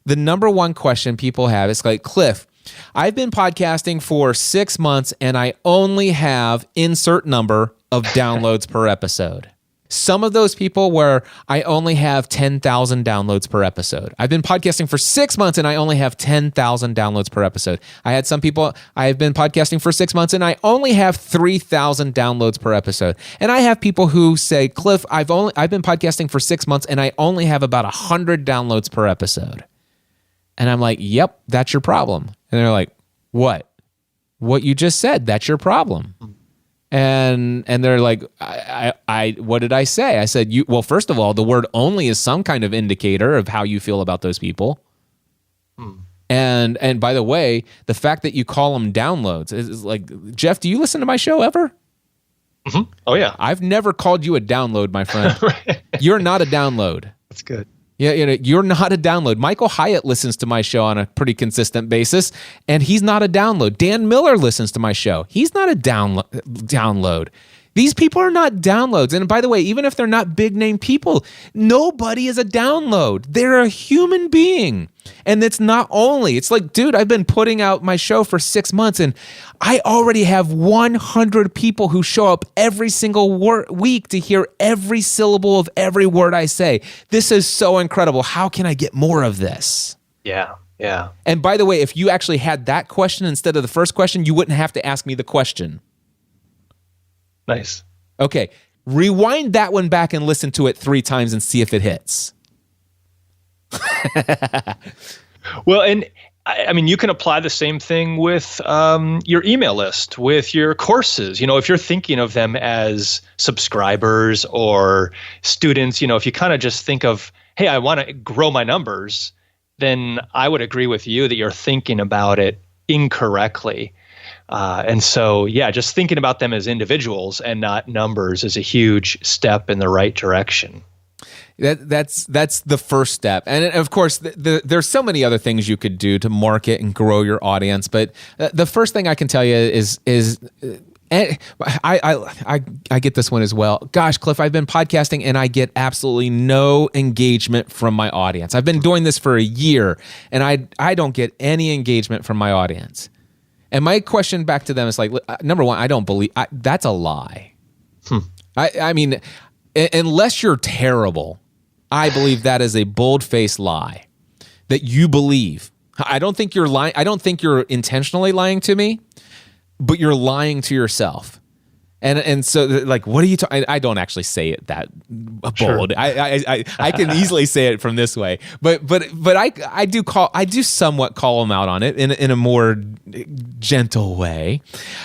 the number one question people have is like, Cliff, I've been podcasting for 6 months and I only have insert number of downloads per episode. Some of those people where I only have 10,000 downloads per episode. I've been podcasting for 6 months and I only have 10,000 downloads per episode. I had some people, I have been podcasting for 6 months and I only have 3,000 downloads per episode. And I have people who say, Cliff, I've been podcasting for 6 months and I only have about 100 downloads per episode. And I'm like, yep, that's your problem. And they're like, what? What you just said, that's your problem. And they're like, I what did I say? I said, well, first of all, the word only is some kind of indicator of how you feel about those people. And by the way, the fact that you call them downloads is like, Jeff, do you listen to my show ever? Mm-hmm. Oh, yeah. I've never called you a download, my friend. Right. You're not a download. That's good. Yeah, you're not a download. Michael Hyatt listens to my show on a pretty consistent basis, and he's not a download. Dan Miller listens to my show. He's not a download. These people are not downloads. And by the way, even if they're not big name people, nobody is a download. They're a human being. And it's like, dude, I've been putting out my show for 6 months and I already have 100 people who show up every single week to hear every syllable of every word I say. This is so incredible. How can I get more of this? Yeah. Yeah. And by the way, if you actually had that question instead of the first question, you wouldn't have to ask me the question. Nice. Okay. Rewind that one back and listen to it 3 times and see if it hits. Well, and I mean, you can apply the same thing with your email list, with your courses. If you're thinking of them as subscribers or students, if you kind of just think of, hey, I want to grow my numbers, then I would agree with you that you're thinking about it incorrectly. And so, just thinking about them as individuals and not numbers is a huge step in the right direction. That's the first step. And of course, there's so many other things you could do to market and grow your audience. But the first thing I can tell you is I get this one as well. Gosh, Cliff, I've been podcasting and I get absolutely no engagement from my audience. I've been doing this for a year and I don't get any engagement from my audience. And my question back to them is like, number one, I don't believe that's a lie. I mean, unless you're terrible, I believe that is a bold-faced lie that you believe. I don't think you're lying. I don't think you're intentionally lying to me, but you're lying to yourself. And so, like, what are you talking? I don't actually say it that bold. Sure. I can easily say it from this way, but I do somewhat call them out on it in a more gentle way.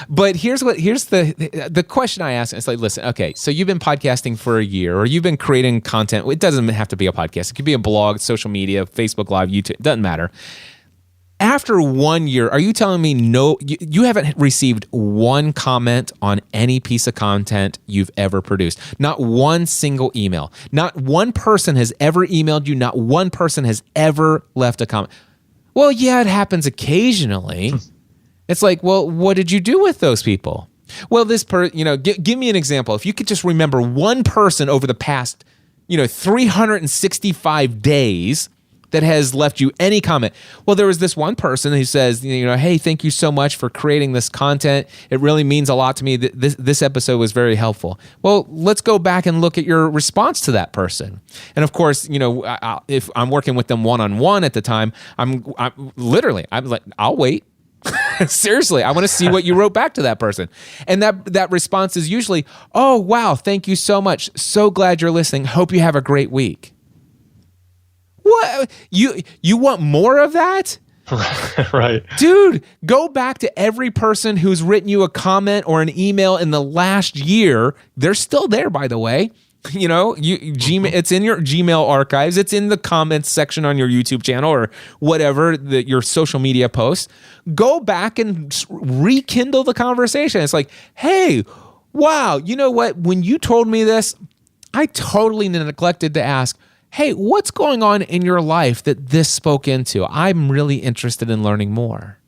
But here's the question I ask. It's like, listen, okay, so you've been podcasting for a year, or you've been creating content. It doesn't have to be a podcast. It could be a blog, social media, Facebook Live, YouTube. It doesn't matter. After 1 year, are you telling me you haven't received one comment on any piece of content you've ever produced? Not one single email. Not one person has ever emailed you. Not one person has ever left a comment. Well, yeah, it happens occasionally. It's like, well, what did you do with those people? Well, give me an example. If you could just remember one person over the past, 365 days that has left you any comment. Well, there was this one person who says, hey, thank you so much for creating this content. It really means a lot to me. This episode was very helpful. Well, let's go back and look at your response to that person. And of course, if I'm working with them one-on-one at the time, I'm like, I'll wait. Seriously, I want to see what you wrote back to that person. And that response is usually, oh, wow, thank you so much. So glad you're listening. Hope you have a great week. What? You want more of that? Right. Dude, go back to every person who's written you a comment or an email in the last year. They're still there, by the way. Gmail, it's in your Gmail archives. It's in the comments section on your YouTube channel or whatever, your social media posts. Go back and rekindle the conversation. It's like, hey, wow, you know what? When you told me this, I totally neglected to ask, hey, what's going on in your life that this spoke into? I'm really interested in learning more.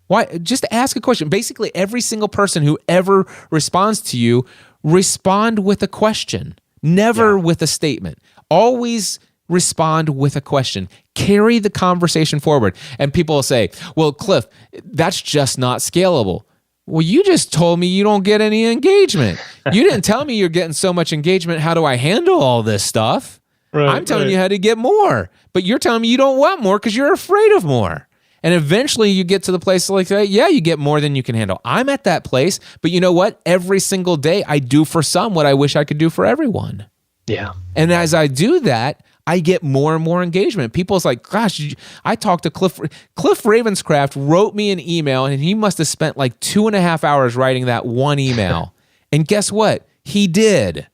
Why? Just ask a question. Basically, every single person who ever responds to you, respond with a question, never with a statement. Always respond with a question. Carry the conversation forward. And people will say, well, Cliff, that's just not scalable. Well, you just told me you don't get any engagement. You didn't tell me you're getting so much engagement. How do I handle all this stuff? Right, I'm telling you how to get more. But you're telling me you don't want more because you're afraid of more. And eventually you get to the place like, you get more than you can handle. I'm at that place. But you know what? Every single day I do for some what I wish I could do for everyone. Yeah. And as I do that, I get more and more engagement. People's like, gosh, I talked to Cliff Ravenscraft, wrote me an email, and he must have spent like 2.5 hours writing that one email. And guess what? He did.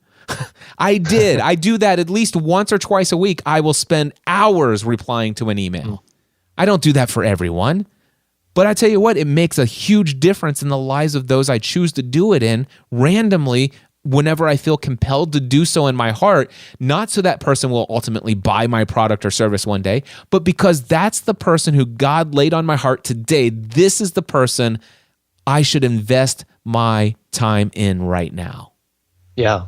I did. I do that at least once or twice a week. I will spend hours replying to an email. I don't do that for everyone. But I tell you what, it makes a huge difference in the lives of those I choose to do it in randomly whenever I feel compelled to do so in my heart, not so that person will ultimately buy my product or service one day, but because that's the person who God laid on my heart today. This is the person I should invest my time in right now. Yeah.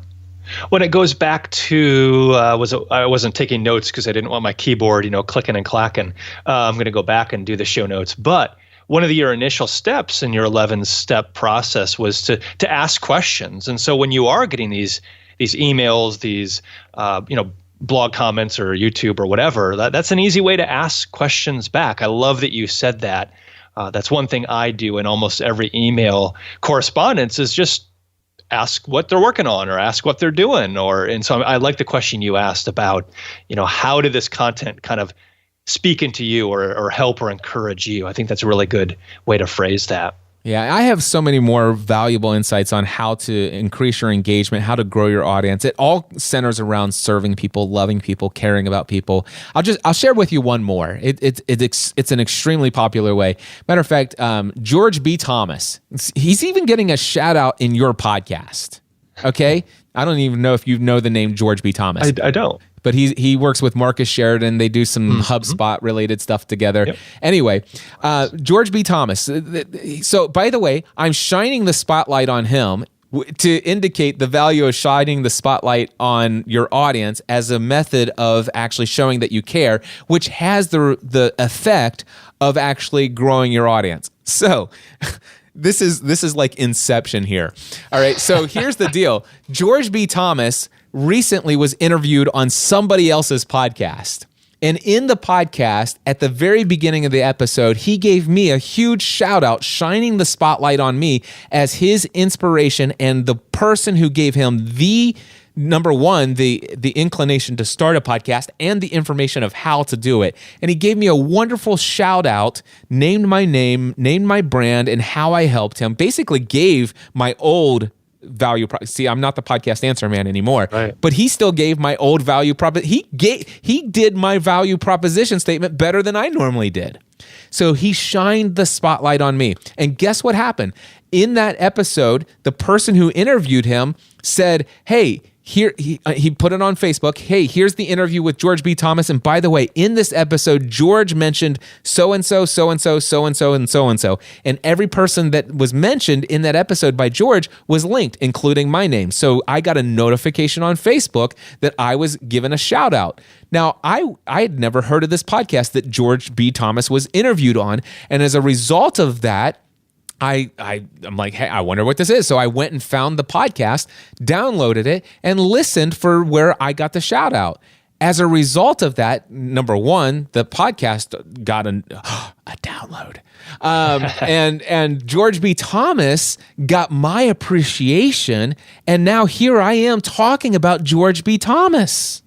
When it goes back to, I wasn't taking notes because I didn't want my keyboard, clicking and clacking. I'm going to go back and do the show notes. But one of your initial steps in your 11-step process was to ask questions. And so when you are getting these emails, these blog comments or YouTube or whatever, that's an easy way to ask questions back. I love that you said that. That's one thing I do in almost every email correspondence is just ask what they're working on or ask what they're doing. And so I like the question you asked about, how did this content kind of speaking to you or help or encourage you. I think that's a really good way to phrase that. Yeah, I have so many more valuable insights on how to increase your engagement, how to grow your audience. It all centers around serving people, loving people, caring about people. I'll share with you one more. It's an extremely popular way. Matter of fact, George B. Thomas, he's even getting a shout out in your podcast. Okay, I don't even know if you know the name George B. Thomas. I don't. But he works with Marcus Sheridan. They do some HubSpot related stuff together. Yep. Anyway, George B. Thomas. So, by the way, I'm shining the spotlight on him to indicate the value of shining the spotlight on your audience as a method of actually showing that you care, which has the effect of actually growing your audience. So, this is like Inception here. All right, so here's the deal. George B. Thomas recently was interviewed on somebody else's podcast. And in the podcast, at the very beginning of the episode, he gave me a huge shout out, shining the spotlight on me as his inspiration and the person who gave him the number one, the inclination to start a podcast and the information of how to do it. And he gave me a wonderful shout out, named my name, named my brand, and how I helped him. Basically gave my old value see, I'm not the podcast answer man anymore, right, but he still gave my old value he did my value proposition statement better than I normally did. So he shined the spotlight on me. And guess what happened? In that episode, the person who interviewed him said, hey, here, he put it on Facebook. Hey, here's the interview with George B. Thomas. And by the way, in this episode, George mentioned so-and-so, so-and-so, so-and-so, and so-and-so. And every person that was mentioned in that episode by George was linked, including my name. So I got a notification on Facebook that I was given a shout out. Now, I had never heard of this podcast that George B. Thomas was interviewed on. And as a result of that, I'm like, hey, I wonder what this is. So I went and found the podcast, downloaded it, and listened for where I got the shout out. As a result of that, number one, the podcast got a download. And George B. Thomas got my appreciation. And now here I am talking about George B. Thomas.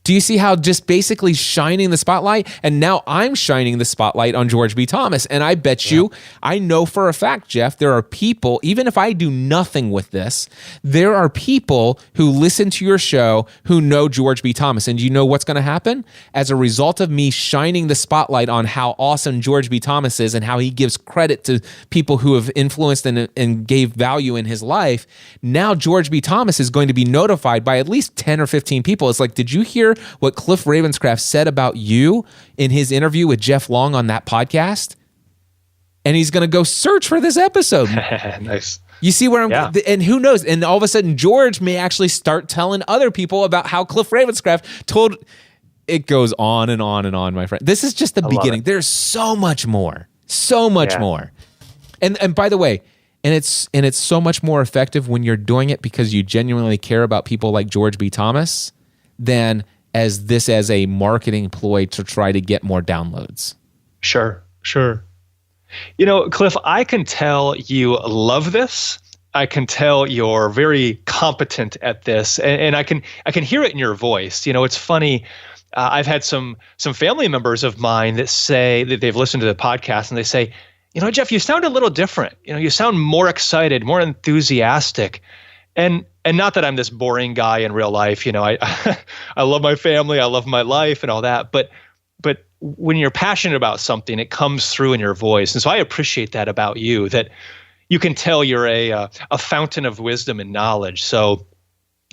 Do you see how just basically shining the spotlight? And now I'm shining the spotlight on George B. Thomas. And I bet you, I know for a fact, Jeff, there are people, even if I do nothing with this, there are people who listen to your show who know George B. Thomas. And you know what's going to happen? As a result of me shining the spotlight on how awesome George B. Thomas is and how he gives credit to people who have influenced and gave value in his life, now George B. Thomas is going to be notified by at least 10 or 15 people. It's like, did you hear what Cliff Ravenscraft said about you in his interview with Jeff Long on that podcast? And he's going to go search for this episode. Nice. You see where I'm, and who knows? And all of a sudden, George may actually start telling other people about how Cliff Ravenscraft told. It goes on and on and on, my friend. This is just the beginning. There's so much more, so much more. And by the way, and it's so much more effective when you're doing it because you genuinely care about people like George B. Thomas than as a marketing ploy to try to get more downloads. Sure. You know, Cliff, I can tell you love this. I can tell you're very competent at this, and I can hear it in your voice. You know, it's funny. I've had some family members of mine that say that they've listened to the podcast and they say, you know, Jeff, you sound a little different. You know, you sound more excited, more enthusiastic. And not that I'm this boring guy in real life, you know, I love my family, I love my life and all that, but when you're passionate about something, it comes through in your voice. And so I appreciate that about you, that you can tell you're a fountain of wisdom and knowledge. So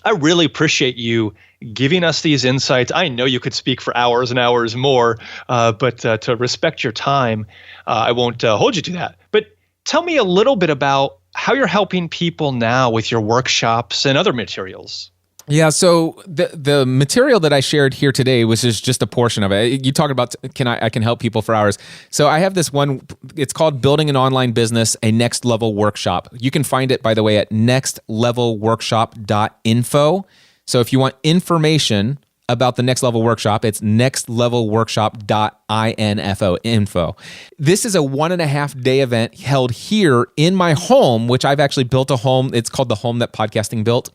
I really appreciate you giving us these insights. I know you could speak for hours and hours more, but to respect your time, I won't hold you to that. But tell me a little bit about how you're helping people now with your workshops and other materials. Yeah, so the material that I shared here today was just a portion of it. You talked about I can help people for hours. So I have this one. It's called Building an Online Business, a Next Level Workshop. You can find it, by the way, at nextlevelworkshop.info. So if you want information about the Next Level Workshop, it's nextlevelworkshop.info. This is a 1.5-day event held here in my home, which I've actually built a home. It's called the home that podcasting built.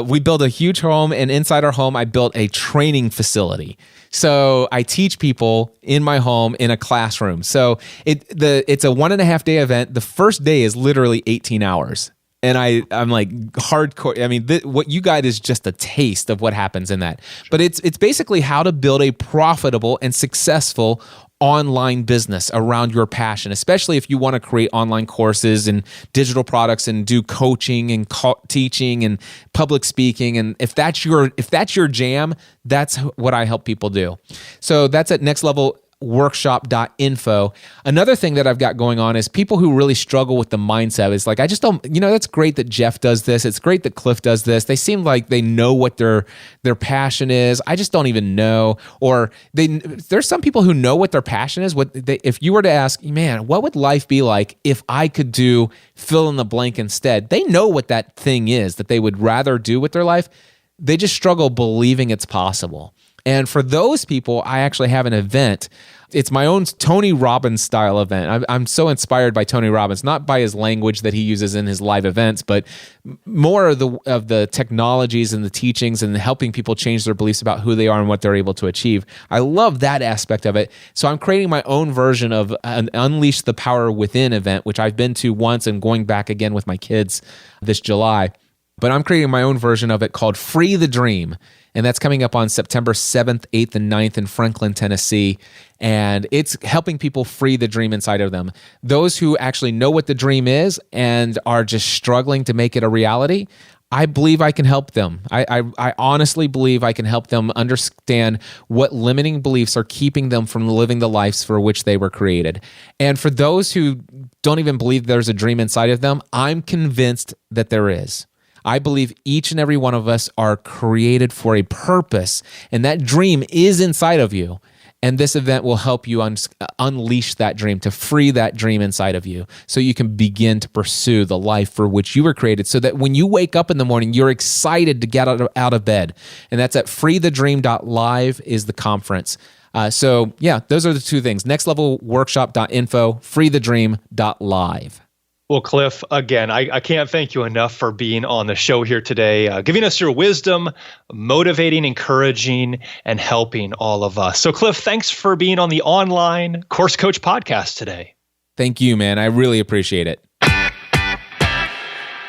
We built a huge home, and inside our home, I built a training facility. So I teach people in my home in a classroom. So it's a 1.5-day event. The first day is literally 18 hours. And I'm like hardcore. I mean, what you got is just a taste of what happens in that. But it's basically how to build a profitable and successful online business around your passion, especially if you want to create online courses and digital products and do coaching and teaching and public speaking. And if that's your jam, that's what I help people do. So that's at nextlevelworkshop.info. Another thing that I've got going on is people who really struggle with the mindset is like, I just don't, that's great that Jeff does this. It's great that Cliff does this. They seem like they know what their passion is. I just don't even know. Or there's some people who know what their passion is. If you were to ask, man, what would life be like if I could do fill in the blank instead? They know what that thing is that they would rather do with their life. They just struggle believing it's possible. And for those people, I actually have an event. It's my own Tony Robbins style event. I'm so inspired by Tony Robbins, not by his language that he uses in his live events, but more of the technologies and the teachings and helping people change their beliefs about who they are and what they're able to achieve. I love that aspect of it. So I'm creating my own version of an Unleash the Power Within event, which I've been to once and going back again with my kids this July. But I'm creating my own version of it called Free the Dream. And that's coming up on September 7th, 8th, and 9th in Franklin, Tennessee. And it's helping people free the dream inside of them. Those who actually know what the dream is and are just struggling to make it a reality, I believe I can help them. I honestly believe I can help them understand what limiting beliefs are keeping them from living the lives for which they were created. And for those who don't even believe there's a dream inside of them, I'm convinced that there is. I believe each and every one of us are created for a purpose, and that dream is inside of you. And this event will help you unleash that dream, to free that dream inside of you, so you can begin to pursue the life for which you were created, so that when you wake up in the morning, you're excited to get out of bed. And that's at freethedream.live is the conference. So yeah, those are the two things, nextlevelworkshop.info, freethedream.live. Well, Cliff, again, I can't thank you enough for being on the show here today, giving us your wisdom, motivating, encouraging, and helping all of us. So, Cliff, thanks for being on the Online Course Coach podcast today. Thank you, man. I really appreciate it.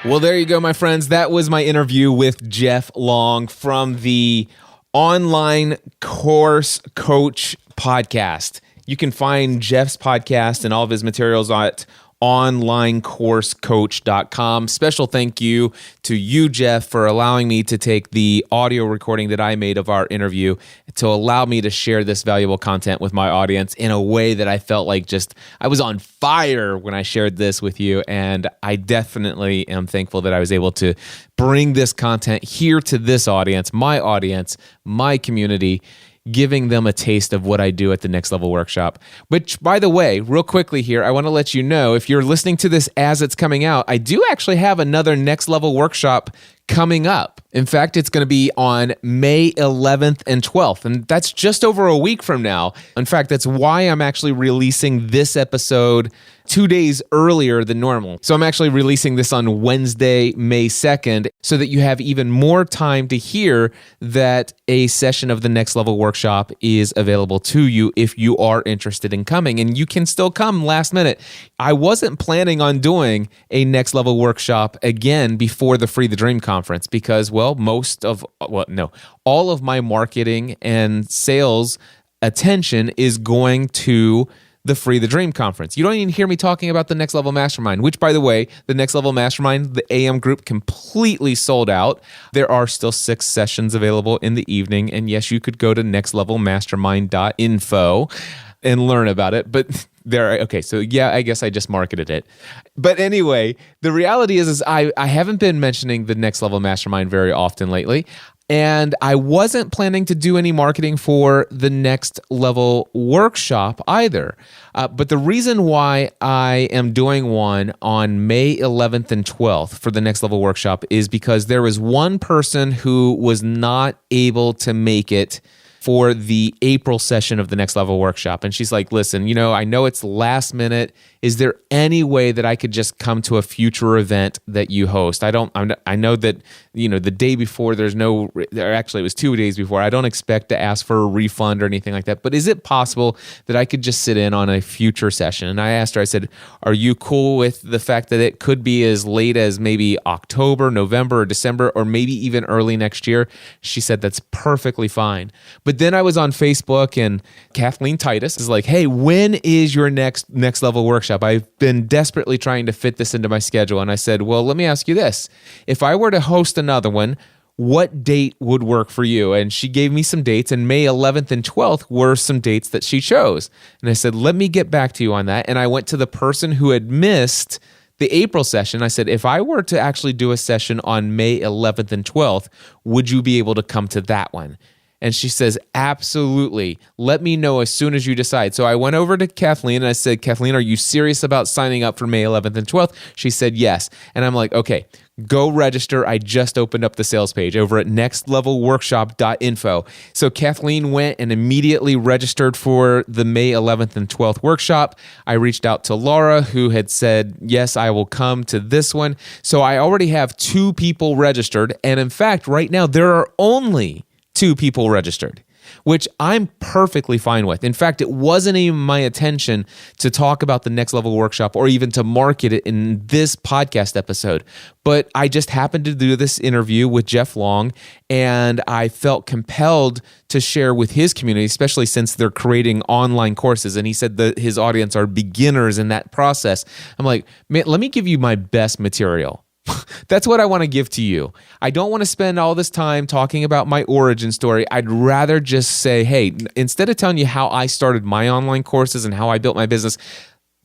Well, there you go, my friends. That was my interview with Jeff Long from the Online Course Coach podcast. You can find Jeff's podcast and all of his materials at onlinecoursecoach.com. Special thank you to you, Jeff, for allowing me to take the audio recording that I made of our interview to allow me to share this valuable content with my audience in a way that I felt like I was on fire when I shared this with you. And I definitely am thankful that I was able to bring this content here to this audience, my community, giving them a taste of what I do at the Next Level Workshop. Which, by the way, real quickly here, I want to let you know, if you're listening to this as it's coming out, I do actually have another Next Level Workshop coming up. In fact, it's going to be on May 11th and 12th, and that's just over a week from now. In fact, that's why I'm actually releasing this episode 2 days earlier than normal. So I'm actually releasing this on Wednesday, May 2nd, so that you have even more time to hear that a session of the Next Level Workshop is available to you if you are interested in coming. And you can still come last minute. I wasn't planning on doing a Next Level Workshop again before the Free the Dream conference because, all of my marketing and sales attention is going to the Free the Dream conference. You don't even hear me talking about the Next Level Mastermind, which, by the way, the Next Level Mastermind, the AM group, completely sold out. There are still 6 sessions available in the evening. And yes, you could go to nextlevelmastermind.info and learn about it. But so yeah, I guess I just marketed it. But anyway, the reality is I haven't been mentioning the Next Level Mastermind very often lately. And I wasn't planning to do any marketing for the Next Level Workshop either. But the reason why I am doing one on May 11th and 12th for the Next Level Workshop is because there was one person who was not able to make it for the April session of the Next Level Workshop. And she's like, listen, I know it's last minute. Is there any way that I could just come to a future event that you host? I know that, the day before actually it was 2 days before. I don't expect to ask for a refund or anything like that. But is it possible that I could just sit in on a future session? And I asked her, I said, are you cool with the fact that it could be as late as maybe October, November, or December, or maybe even early next year? She said, that's perfectly fine. But then I was on Facebook and Kathleen Titus is like, hey, when is your next level workshop? I've been desperately trying to fit this into my schedule. And I said, well, let me ask you this. If I were to host another one, what date would work for you? And she gave me some dates, and May 11th and 12th were some dates that she chose. And I said, let me get back to you on that. And I went to the person who had missed the April session. I said, if I were to actually do a session on May 11th and 12th, would you be able to come to that one? And she says, absolutely. Let me know as soon as you decide. So I went over to Kathleen and I said, Kathleen, are you serious about signing up for May 11th and 12th? She said, yes. And I'm like, okay, go register. I just opened up the sales page over at nextlevelworkshop.info. So Kathleen went and immediately registered for the May 11th and 12th workshop. I reached out to Laura, who had said, yes, I will come to this one. So I already have 2 people registered. And in fact, right now, there are only 2 people registered, which I'm perfectly fine with. In fact, it wasn't even my intention to talk about the Next Level Workshop or even to market it in this podcast episode. But I just happened to do this interview with Jeff Long, and I felt compelled to share with his community, especially since they're creating online courses. And he said that his audience are beginners in that process. I'm like, man, let me give you my best material. That's what I want to give to you. I don't want to spend all this time talking about my origin story. I'd rather just say, hey, instead of telling you how I started my online courses and how I built my business,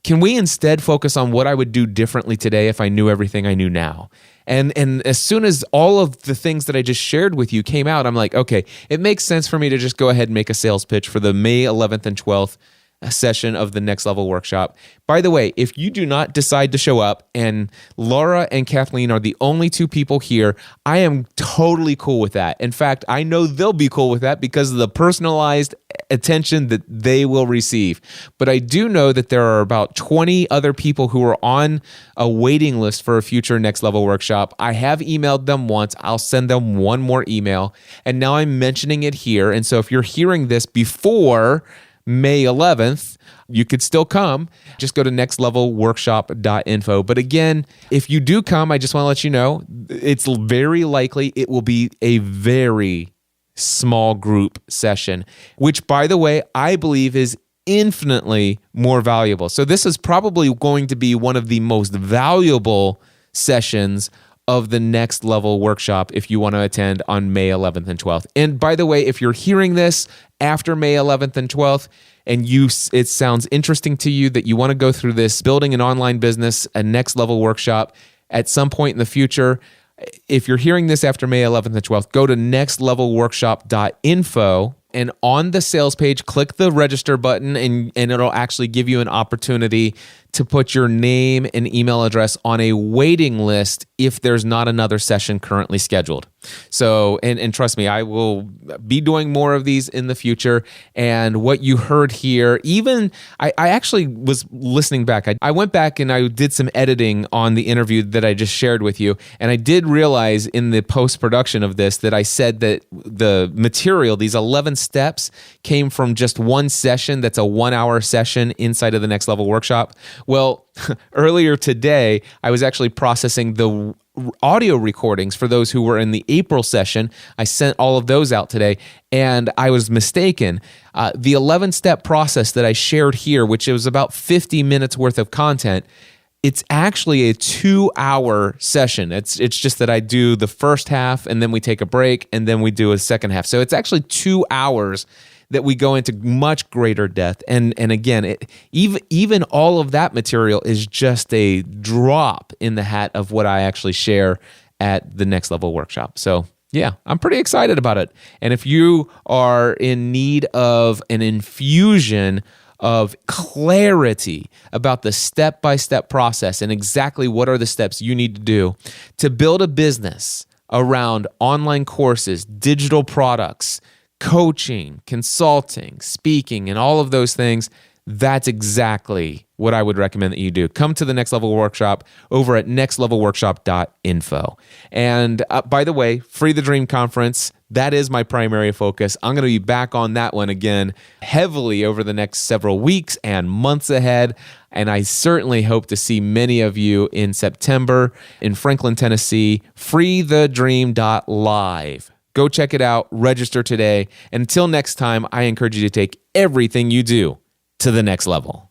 can we instead focus on what I would do differently today if I knew everything I knew now? And as soon as all of the things that I just shared with you came out, I'm like, okay, it makes sense for me to just go ahead and make a sales pitch for the May 11th and 12th session of the Next Level Workshop. By the way, if you do not decide to show up and Laura and Kathleen are the only 2 people here, I am totally cool with that. In fact, I know they'll be cool with that because of the personalized attention that they will receive. But I do know that there are about 20 other people who are on a waiting list for a future Next Level Workshop. I have emailed them once. I'll send them one more email. And now I'm mentioning it here. And so if you're hearing this before May 11th, you could still come. Just go to nextlevelworkshop.info. But again, if you do come, I just want to let you know, it's very likely it will be a very small group session, which, by the way, I believe is infinitely more valuable. So this is probably going to be one of the most valuable sessions of the Next Level Workshop if you want to attend on May 11th and 12th. And by the way, if you're hearing this after May 11th and 12th, and it sounds interesting to you that you want to go through this building an online business, a Next Level Workshop at some point in the future, if you're hearing this after May 11th and 12th, go to nextlevelworkshop.info. And on the sales page, click the register button and it'll actually give you an opportunity to put your name and email address on a waiting list if there's not another session currently scheduled. So, and trust me, I will be doing more of these in the future. And what you heard here, even, I actually was listening back. I went back and I did some editing on the interview that I just shared with you. And I did realize in the post-production of this that I said that the material, these 11 steps, came from just one session that's a 1-hour session inside of the Next Level Workshop. Well, earlier today, I was actually processing the audio recordings for those who were in the April session. I sent all of those out today, and I was mistaken. The 11-step process that I shared here, which was about 50 minutes worth of content, it's actually a 2-hour session. It's just that I do the first half, and then we take a break, and then we do a second half. So it's actually 2 hours that we go into much greater depth. And again, even all of that material is just a drop in the hat of what I actually share at the Next Level Workshop. So Yeah, I'm pretty excited about it. And if you are in need of an infusion of clarity about the step-by-step process and exactly what are the steps you need to do to build a business around online courses, digital products, coaching, consulting, speaking, and all of those things, that's exactly what I would recommend that you do. Come to the Next Level Workshop over at nextlevelworkshop.info. And by the way, Free the Dream Conference, that is my primary focus. I'm going to be back on that one again heavily over the next several weeks and months ahead. And I certainly hope to see many of you in September in Franklin, Tennessee, freethedream.live. Go check it out, register today. Until next time, I encourage you to take everything you do to the next level.